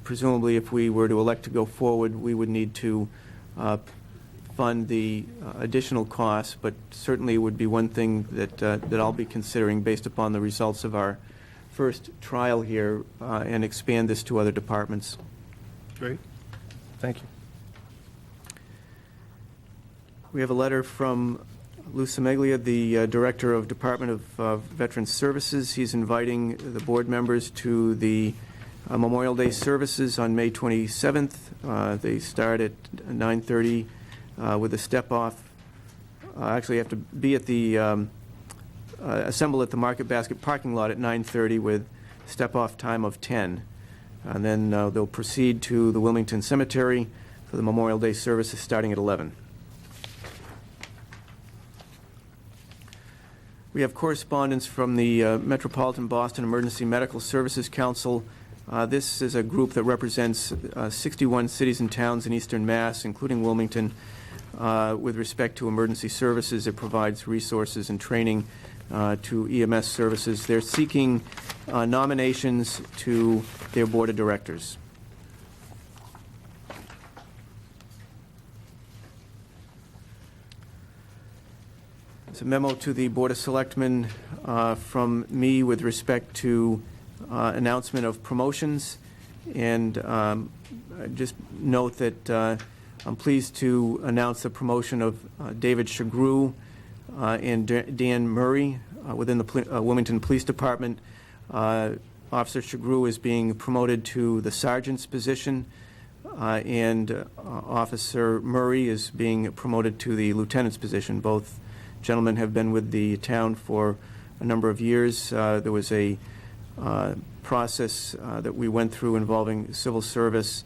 Presumably, if we were to elect to go forward, we would need to fund the additional costs, but certainly it would be one thing that I'll be considering based upon the results of our first trial here and expand this to other departments. Great. Thank you. We have a letter from Lou Semeglia, the Director of Department of Veterans Services. He's inviting the board members to the Memorial Day services on May 27th. They start at 9:30 with a step-off. Actually, you have to be at the, assemble at the Market Basket parking lot at 9:30 with step-off time of 10. And then they'll proceed to the Wilmington Cemetery for the Memorial Day services starting at 11. We have correspondence from the Metropolitan Boston Emergency Medical Services Council. This is a group that represents 61 cities and towns in eastern Mass, including Wilmington. With respect to emergency services, it provides resources and training to EMS services. They're seeking nominations to their board of directors. There's a memo to the Board of Selectmen from me with respect to announcement of promotions. And just note that I'm pleased to announce the promotion of David Shagru and Dan Murray within the Wilmington Police Department. Officer Shagru is being promoted to the sergeant's position, and Officer Murray is being promoted to the lieutenant's position. Both gentlemen have been with the town for a number of years. There was a process that we went through involving civil service,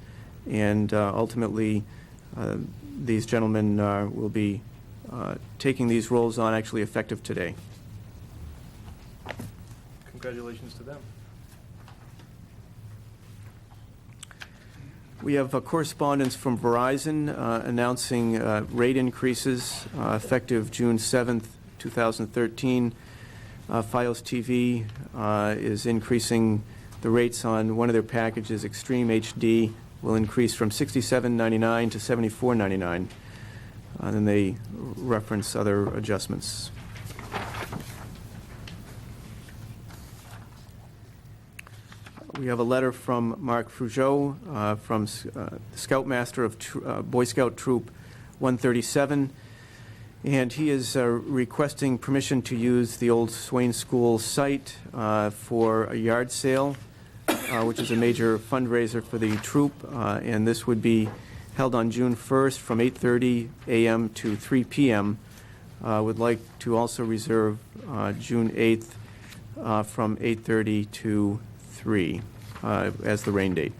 and ultimately these gentlemen will be taking these roles on, actually effective today. Congratulations to them. We have a correspondence from Verizon announcing rate increases effective June 7th, 2013. Fios TV is increasing the rates on one of their packages. Extreme HD will increase from $67.99 to $74.99. And then they reference other adjustments. We have a letter from Mark Frugeau from Scoutmaster of Boy Scout Troop 137, and he is requesting permission to use the old Swain School site for a yard sale, which is a major fundraiser for the troop, and this would be held on June 1st from 8:30 a.m. to 3 p.m. Would like to also reserve June 8th from 8:30 to 3 as the rain date.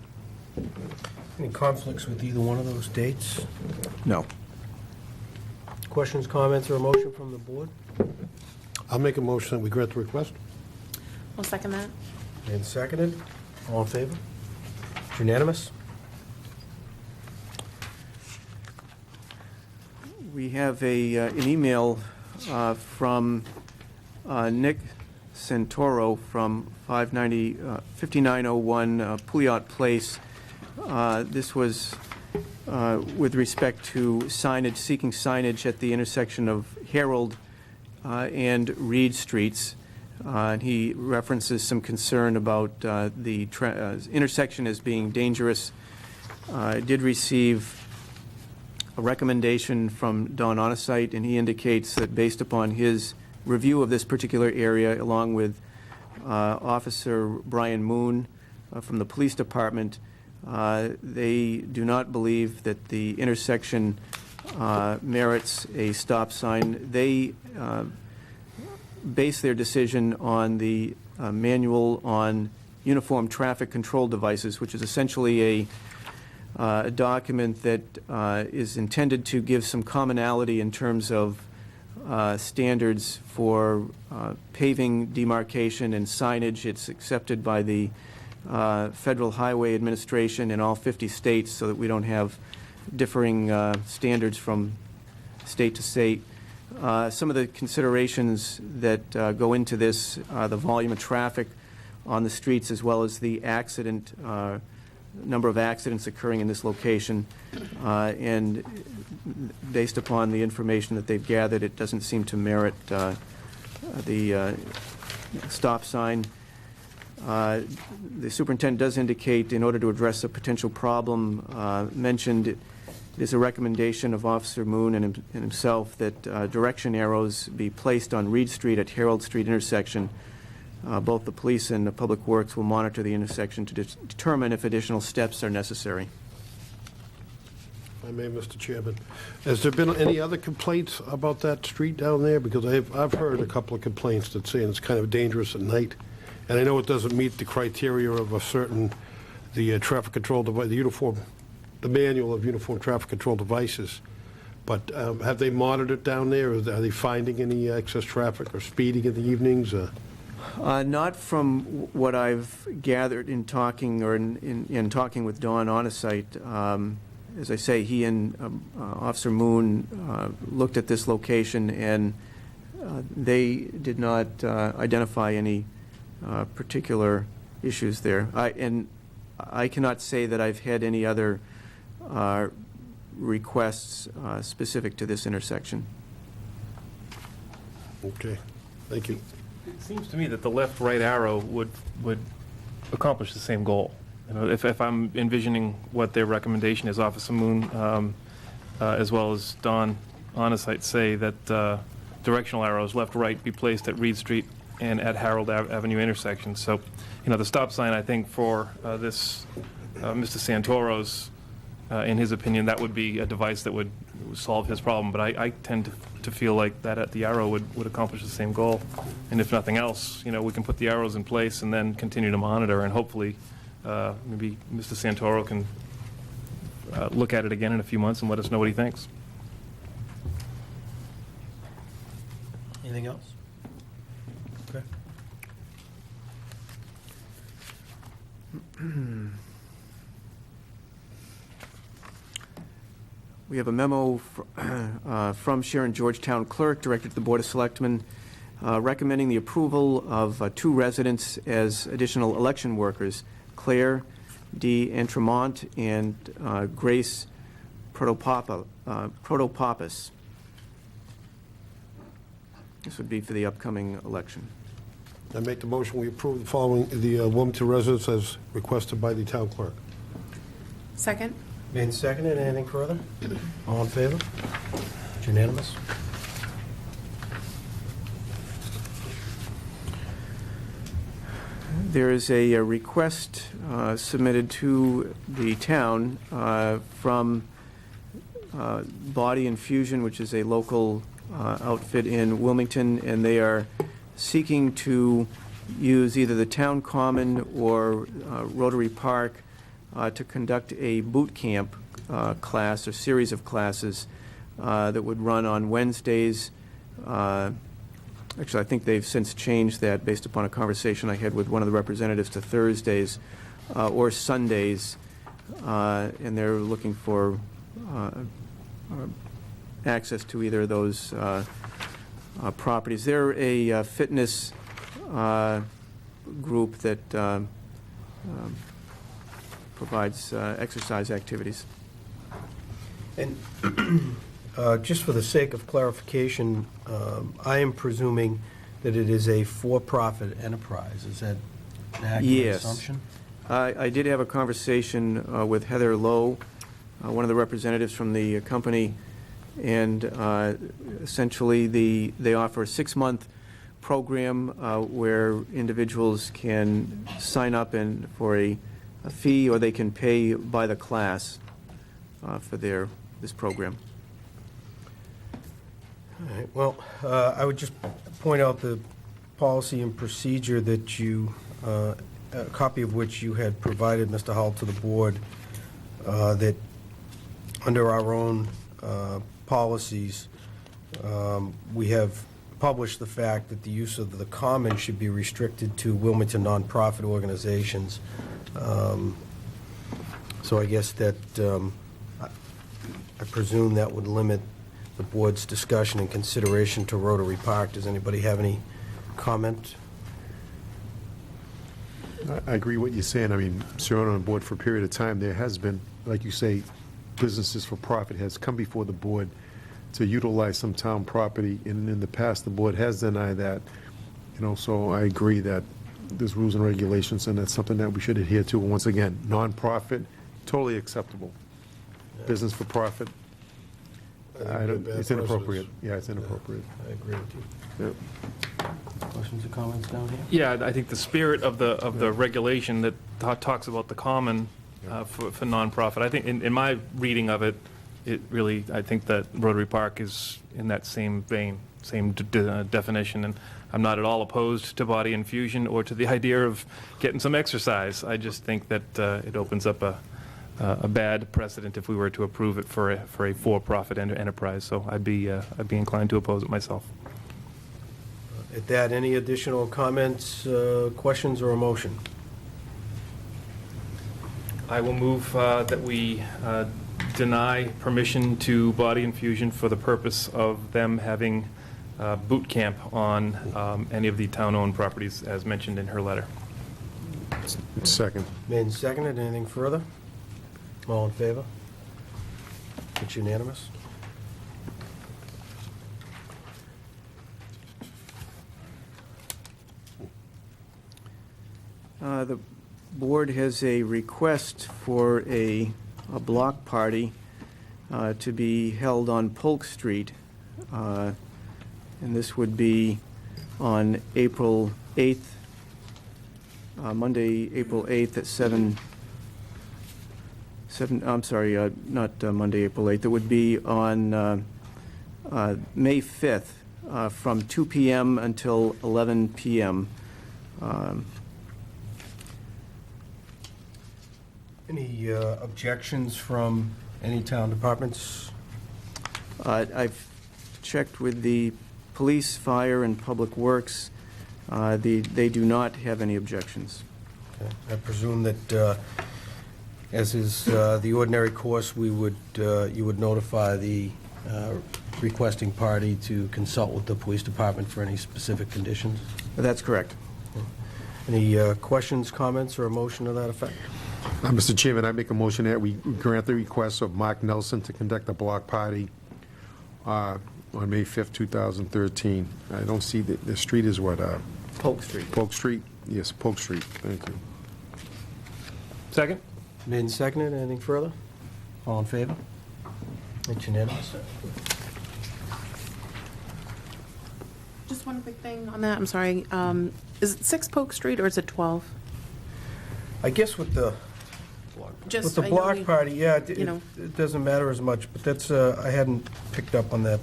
Any conflicts with either one of those dates? No. Questions, comments, or a motion from the board? I'll make a motion that we grant the request. I'll second that. And seconded. All in favor? It's unanimous. We have an email from Nick Santoro from 5901 Pouliot Place. This was with respect to signage, seeking signage at the intersection of Harold and Reed Streets. And he references some concern about the intersection as being dangerous. I did receive a recommendation from Don Onisite, and he indicates that based upon his review of this particular area, along with Officer Brian Moon from the police department, they do not believe that the intersection merits a stop sign. They base their decision on the manual on uniform traffic control devices, which is essentially a document that is intended to give some commonality in terms of standards for paving demarcation and signage. It's accepted by the Federal Highway Administration in all 50 states so that we don't have differing standards from state to state. Some of the considerations that go into this are the volume of traffic on the streets as well as the number of accidents occurring in this location. And based upon the information that they've gathered, it doesn't seem to merit the stop sign. The superintendent does indicate, in order to address a potential problem mentioned, it is a recommendation of Officer Moon and himself that direction arrows be placed on Reed Street at Harold Street intersection. Both the police and the Public Works will monitor the intersection to determine if additional steps are necessary. If I may, Mr. Chairman, has there been any other complaints about that street down there? Because I've heard a couple of complaints that saying it's kind of dangerous at night. And I know it doesn't meet the criteria of a certain, the traffic control device, the manual of uniform traffic control devices. But have they monitored down there? Are they finding any excess traffic or speeding in the evenings? Not from what I've gathered in talking or in talking with Don Onisite. As I say, he and Officer Moon looked at this location, and they did not identify any particular issues there. I cannot say that I've had any other requests specific to this intersection. Okay, thank you. It seems to me that the left-right arrow would accomplish the same goal. You know, if I'm envisioning what their recommendation is, Officer Moon, as well as Don Onisite, say that directional arrows left-right be placed at Reed Street and at Harold Avenue intersection. So, you know, the stop sign, I think, for this Mr. Santoro's, in his opinion, that would be a device that would solve his problem. But I tend to feel like that the arrow would accomplish the same goal. And if nothing else, you know, we can put the arrows in place and then continue to monitor, and hopefully maybe Mr. Santoro can look at it again in a few months and let us know what he thinks. Anything else? Okay. We have a memo from Sharon Georgetown Clerk directed to the Board of Selectmen recommending the approval of 2 residents as additional election workers, Claire D. Entremont and Grace Protopapis. This would be for the upcoming election. I make the motion, we approve the following, the Wilmington residents as requested by the town clerk. Second? Made and seconded. Anything further? All in favor? It's unanimous. There is a request submitted to the town from Body Infusion, which is a local outfit in Wilmington, and they are seeking to use either the town common or Rotary Park to conduct a boot camp class or series of classes that would run on Wednesdays. Actually, I think they've since changed that based upon a conversation I had with one of the representatives to Thursdays or Sundays, and they're looking for access to either of those properties. They're a fitness group that provides exercise activities. And just for the sake of clarification, I am presuming that it is a for-profit enterprise. Is that an accurate Yes. assumption? I did have a conversation with Heather Lowe, one of the representatives from the company, and essentially they offer a 6-month program where individuals can sign up and for a fee, or they can pay by the class for this program. All right, well, I would just point out the policy and procedure that you, a copy of which you had provided, Mr. Hull, to the board, that under our own policies, we have published the fact that the use of the common should be restricted to Wilmington nonprofit organizations. So I guess that, I presume that would limit the board's discussion and consideration to Rotary Park. Does anybody have any comment? I agree what you're saying. I mean, serving on the board for a period of time, there has been, like you say, businesses for profit has come before the board to utilize some town property, and in the past, the board has denied that. So I agree that there's rules and regulations, and that's something that we should adhere to. And once again, nonprofit, totally acceptable. Business for profit, it's inappropriate. Yeah, it's inappropriate. I agree with you. Yep. Questions or comments down here? Yeah, I think the spirit of the regulation that talks about the common for nonprofit, I think in my reading of it, I think that Rotary Park is in that same vein, same definition, and I'm not at all opposed to body infusion or to the idea of getting some exercise. I just think that it opens up a bad precedent if we were to approve it for a for-profit enterprise. So I'd be inclined to oppose it myself. At that, any additional comments, questions, or a motion? I will move that we deny permission to Body Infusion for the purpose of them having boot camp on any of the town-owned properties as mentioned in her letter. Second. Made and seconded. Anything further? All in favor? It's unanimous. The board has a request for a block party to be held on Polk Street, and this would be on April 8th, Monday, April 8th at 7, I'm sorry, not Monday, April 8th. It would be on May 5th from 2 p.m. until 11 p.m. Any objections from any town departments? I've checked with the police, fire, and public works. They do not have any objections. Okay. I presume that, as is the ordinary course, you would notify the requesting party to consult with the police department for any specific conditions? That's correct. Any questions, comments, or a motion to that effect? Mr. Chairman, I make a motion that we grant the request of Mark Nelson to conduct a block party on May 5th, 2013. I don't see the street is what? Polk Street. Polk Street? Yes, Polk Street. Thank you. Second? Made and seconded. Anything further? All in favor? It's unanimous. Just one quick thing on that, I'm sorry. Is it 6 Polk Street or is it 12? I guess with the Just, With the I know block we- party, yeah, you know. it doesn't matter as much, but that's, I hadn't picked up on that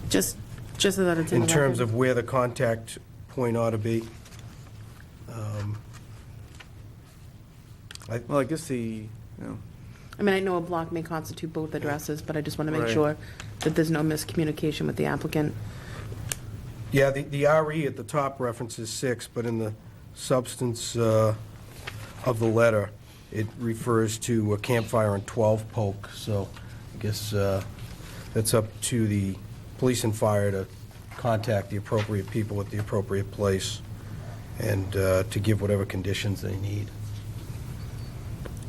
Just so that it's in in the terms record. of where the contact point ought to be. Well, I guess I mean, I know a block may constitute both addresses, but I just want to make Right. sure that there's no miscommunication with the applicant. Yeah, the RE at the top references 6, but in the substance of the letter, it refers to a campfire on 12 Polk, so I guess that's up to the police and fire to contact the appropriate people at the appropriate place and to give whatever conditions they need.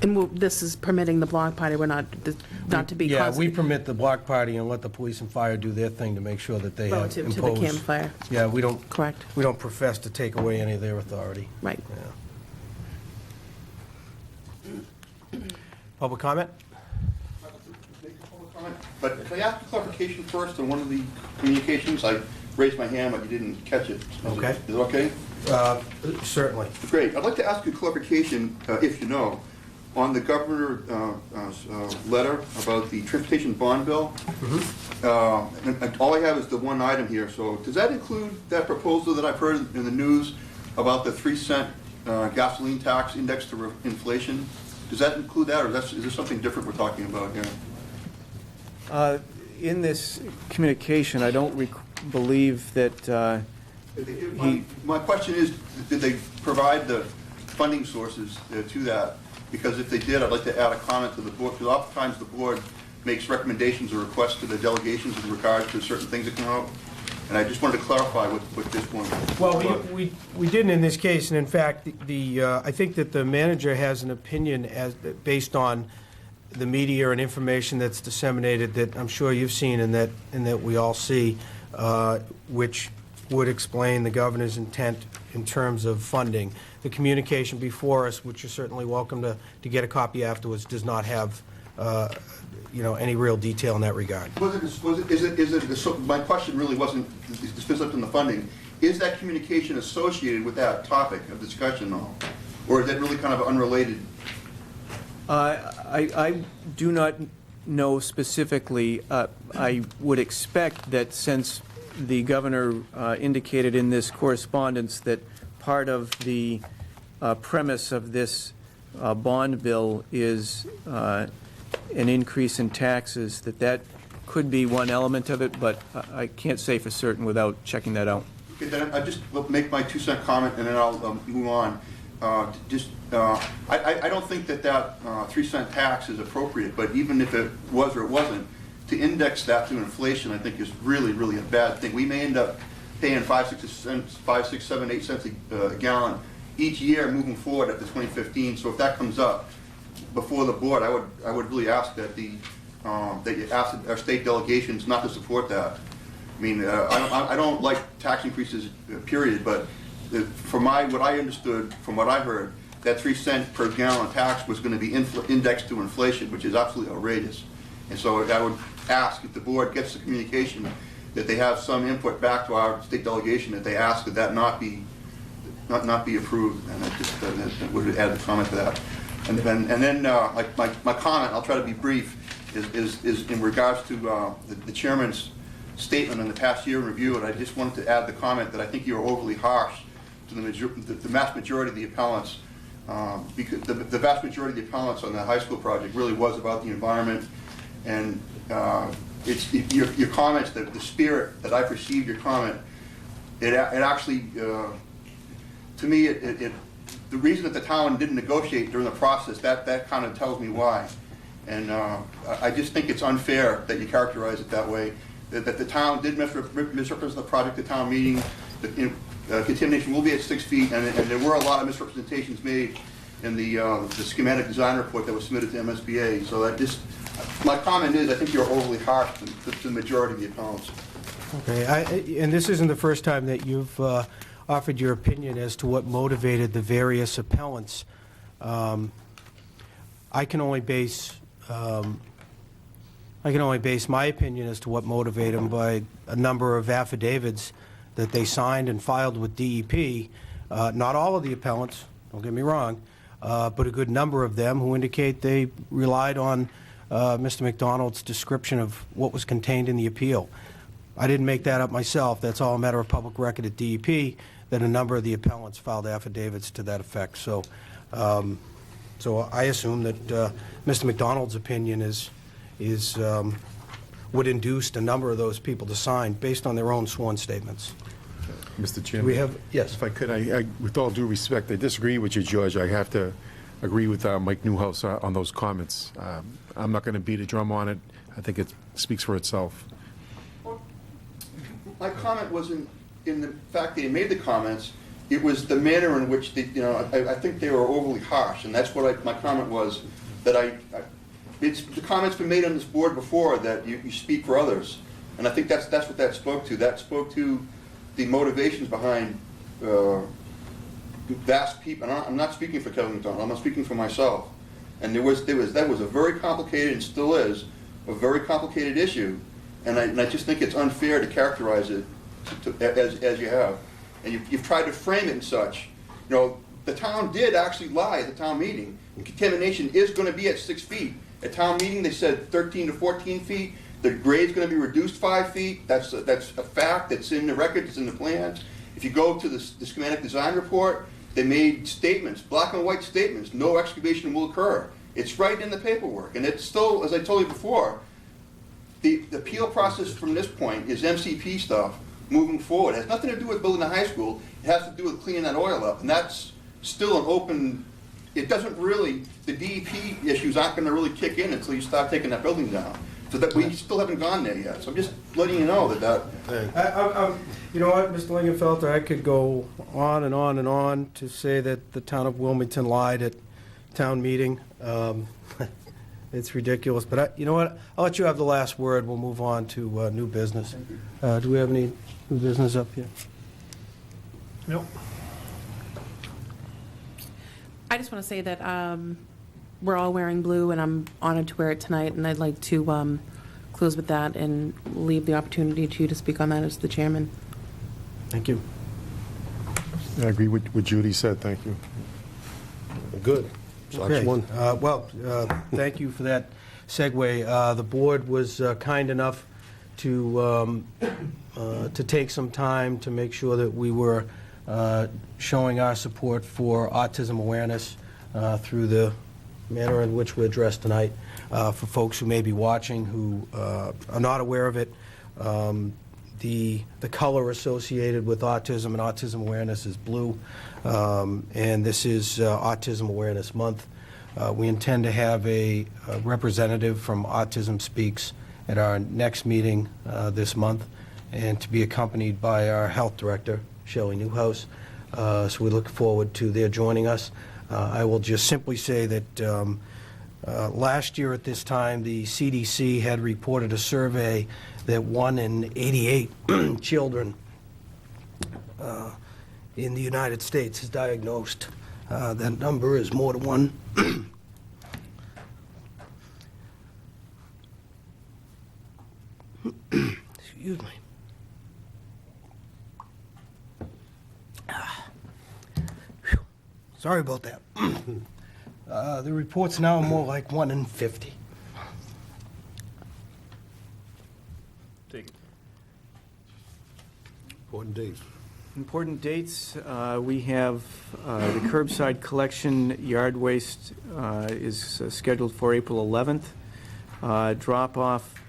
And this is permitting the block party, we're not to be Yeah, we causing permit the block party and let the police and fire do their thing to make sure that they have relative to the imposed. campfire. Yeah, we don't Correct, profess to take away any of their authority. right. Yeah. Public comment? But can I ask a clarification first on one of the communications? I raised my hand, but you didn't catch it. Okay. Is it okay? Certainly. Great. I'd like to ask you a clarification, if you know, on the governor letter about the transportation bond bill. And all I have is the one item here, so does that include that proposal that I've heard in the news about the 3-cent gasoline tax indexed to inflation? Does that include that, or is there something different we're talking about here? In this communication, I don't believe that My question is, did they provide the funding sources to that? Because if they did, I'd like to add a comment to the board, because oftentimes the board makes recommendations or requests to the delegations in regard to certain things that come out. And I just wanted to clarify what this one. Well, we didn't in this case, and in fact, I think that the manager has an opinion based on the media and information that's disseminated that I'm sure you've seen and that we all see, which would explain the governor's intent in terms of funding. The communication before us, which you're certainly welcome to get a copy afterwards, does not have any real detail in that regard. My question really wasn't specific on the funding. Is that communication associated with that topic of discussion, though? Or is that really kind of unrelated? I do not know specifically. I would expect that since the governor indicated in this correspondence that part of the premise of this bond bill is an increase in taxes, that could be one element of it, but I can't say for certain without checking that out. Okay, then I just will make my 2-cent comment and then I'll move on. I don't think that 3-cent tax is appropriate, but even if it was or it wasn't, to index that to inflation, I think is really, really a bad thing. We may end up paying 5, 6, 7, 8 cents a gallon each year moving forward up to 2015. So if that comes up before the board, I would really ask that you ask our state delegations not to support that. I mean, I don't like tax increases, period, but from what I understood, from what I heard, that 3-cent per gallon tax was going to be indexed to inflation, which is absolutely outrageous. And so I would ask if the board gets the communication that they have some input back to our state delegation, that they ask that not be approved, and I just would add a comment to that. And then my comment, I'll try to be brief, is in regards to the chairman's statement in the past year in review, and I just wanted to add the comment that I think you are overly harsh to the vast majority of the appellants, because the vast majority of the appellants on the high school project really was about the environment, and it's your comments, the spirit that I perceived your comment, it actually, to me, the reason that the town didn't negotiate during the process, that kind of tells me why. And I just think it's unfair that you characterize it that way, that the town did misrepresent the project at town meeting, that contamination will be at 6 feet, and there were a lot of misrepresentations made in the schematic design report that was submitted to MSBA. So my comment is, I think you're overly harsh to the majority of the appellants. Okay, and this isn't the first time that you've offered your opinion as to what motivated the various appellants. I can only base my opinion as to what motivated them by a number of affidavits that they signed and filed with DEP. Not all of the appellants, don't get me wrong, but a good number of them who indicate they relied on Mr. McDonald's description of what was contained in the appeal. I didn't make that up myself. That's all a matter of public record at DEP, that a number of the appellants filed affidavits to that effect. So I assume that Mr. McDonald's opinion would induce a number of those people to sign based on their own sworn statements. Mr. Chairman? Yes. If I could, with all due respect, I disagree with you, George. I have to agree with Mike Newhouse on those comments. I'm not going to beat a drum on it. I think it's speaks for itself. My comment wasn't in the fact that he made the comments, it was the manner in which I think they were overly harsh, and that's what my comment was, that it's, the comment's been made on this board before, that you speak for others, and I think that's what that spoke to. That spoke to the motivations behind vast people, and I'm not speaking for Kevin McDonald, I'm not speaking for myself, and that was a very complicated, and still is, a very complicated issue, and I just think it's unfair to characterize it as you have. And you've tried to frame it in such. The town did actually lie at the town meeting. The contamination is going to be at 6 feet. At town meeting, they said 13 to 14 feet. The grade's going to be reduced 5 feet. That's a fact. That's in the record. It's in the plans. If you go to the schematic design report, they made statements, black and white statements. No excavation will occur. It's right in the paperwork. And it's still, as I told you before, the appeal process from this point is MCP stuff moving forward. It has nothing to do with building a high school. It has to do with cleaning that oil up. And that's still an open, it doesn't really, the DEP issues aren't going to really kick in until you start taking that building down. So that we still haven't gone there yet. So I'm just letting you know that. You know what, Mr. Lingenfelter, I could go on and on and on to say that the town of Wilmington lied at town meeting. It's ridiculous, but you know what? I'll let you have the last word. We'll move on to new business. Do we have any new business up here? Nope. I just want to say that we're all wearing blue, and I'm honored to wear it tonight, and I'd like to close with that and leave the opportunity to you to speak on that as the chairman. Thank you. I agree with what Judy said, thank you. Good. Sox Okay. won. Thank you for that segue. The board was kind enough to take some time to make sure that we were showing our support for autism awareness through the manner in which we're addressed tonight. For folks who may be watching who are not aware of it, the color associated with autism and autism awareness is blue, and this is Autism Awareness Month. We intend to have a representative from Autism Speaks at our next meeting this month, and to be accompanied by our health director, Shelley Newhouse. So we look forward to their joining us. I will just simply say that last year at this time, the CDC had reported a survey that 1 in 88 children in the United States is diagnosed. That number is more to 1. Excuse me. Sorry about that. The report's now more like 1 in 50. Take it. Important days. Important dates, we have the curbside collection yard waste is scheduled for April 11th. Drop-off,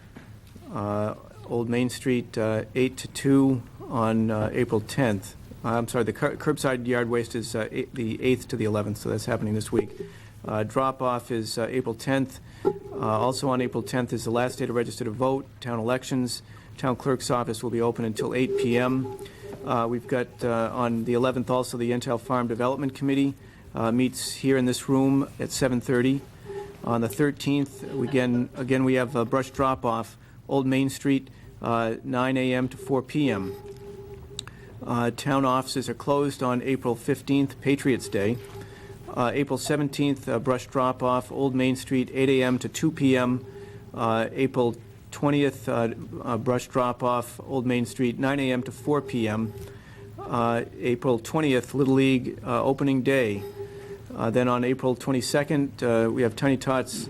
Old Main Street, 8 to 2 on April 10th. I'm sorry, the curbside yard waste is the 8th to the 11th, so that's happening this week. Drop-off is April 10th. Also on April 10th is the last day to register to vote, town elections. Town clerk's office will be open until 8 p.m. We've got on the 11th also the Yentell Farm Development Committee meets here in this room at 7:30. On the 13th, again we have a brush drop-off, Old Main Street, 9 a.m. to 4 p.m. Town offices are closed on April 15th, Patriots' Day. April 17th, brush drop-off, Old Main Street, 8 a.m. to 2 p.m. April 20th, brush drop-off, Old Main Street, 9 a.m. to 4 p.m. April 20th, Little League opening day. Then on April 22nd, we have Tiny Tots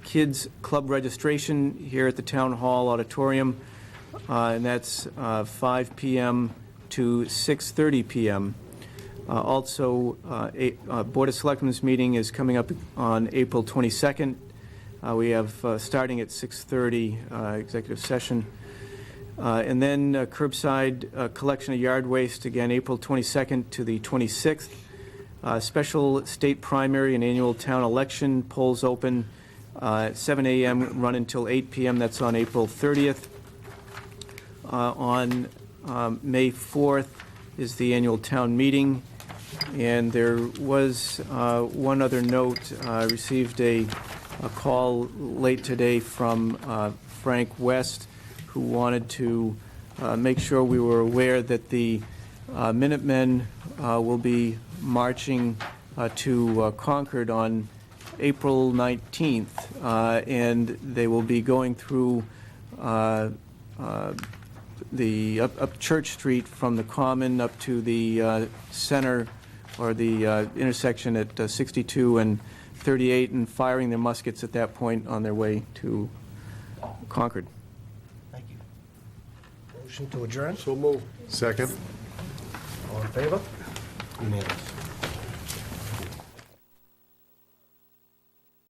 Kids Club registration here at the Town Hall Auditorium, and that's 5 p.m. to 6:30 p.m. Also, Board of Selectmen's meeting is coming up on April 22nd. We have starting at 6:30 executive session. And then curbside collection of yard waste, again, April 22nd to the 26th. Special state primary and annual town election polls open 7 a.m., run until 8 p.m. That's on April 30th. On May 4th is the annual town meeting. And there was one other note. I received a call late today from Frank West, who wanted to make sure we were aware that the Minutemen will be marching to Concord on April 19th, and they will be going through the up Church Street from the Common up to the center, or the intersection at 62 and 38, and firing their muskets at that point on their way to Concord. Thank you. Motion to adjourn? So move. Second? All in favor? Unanimous.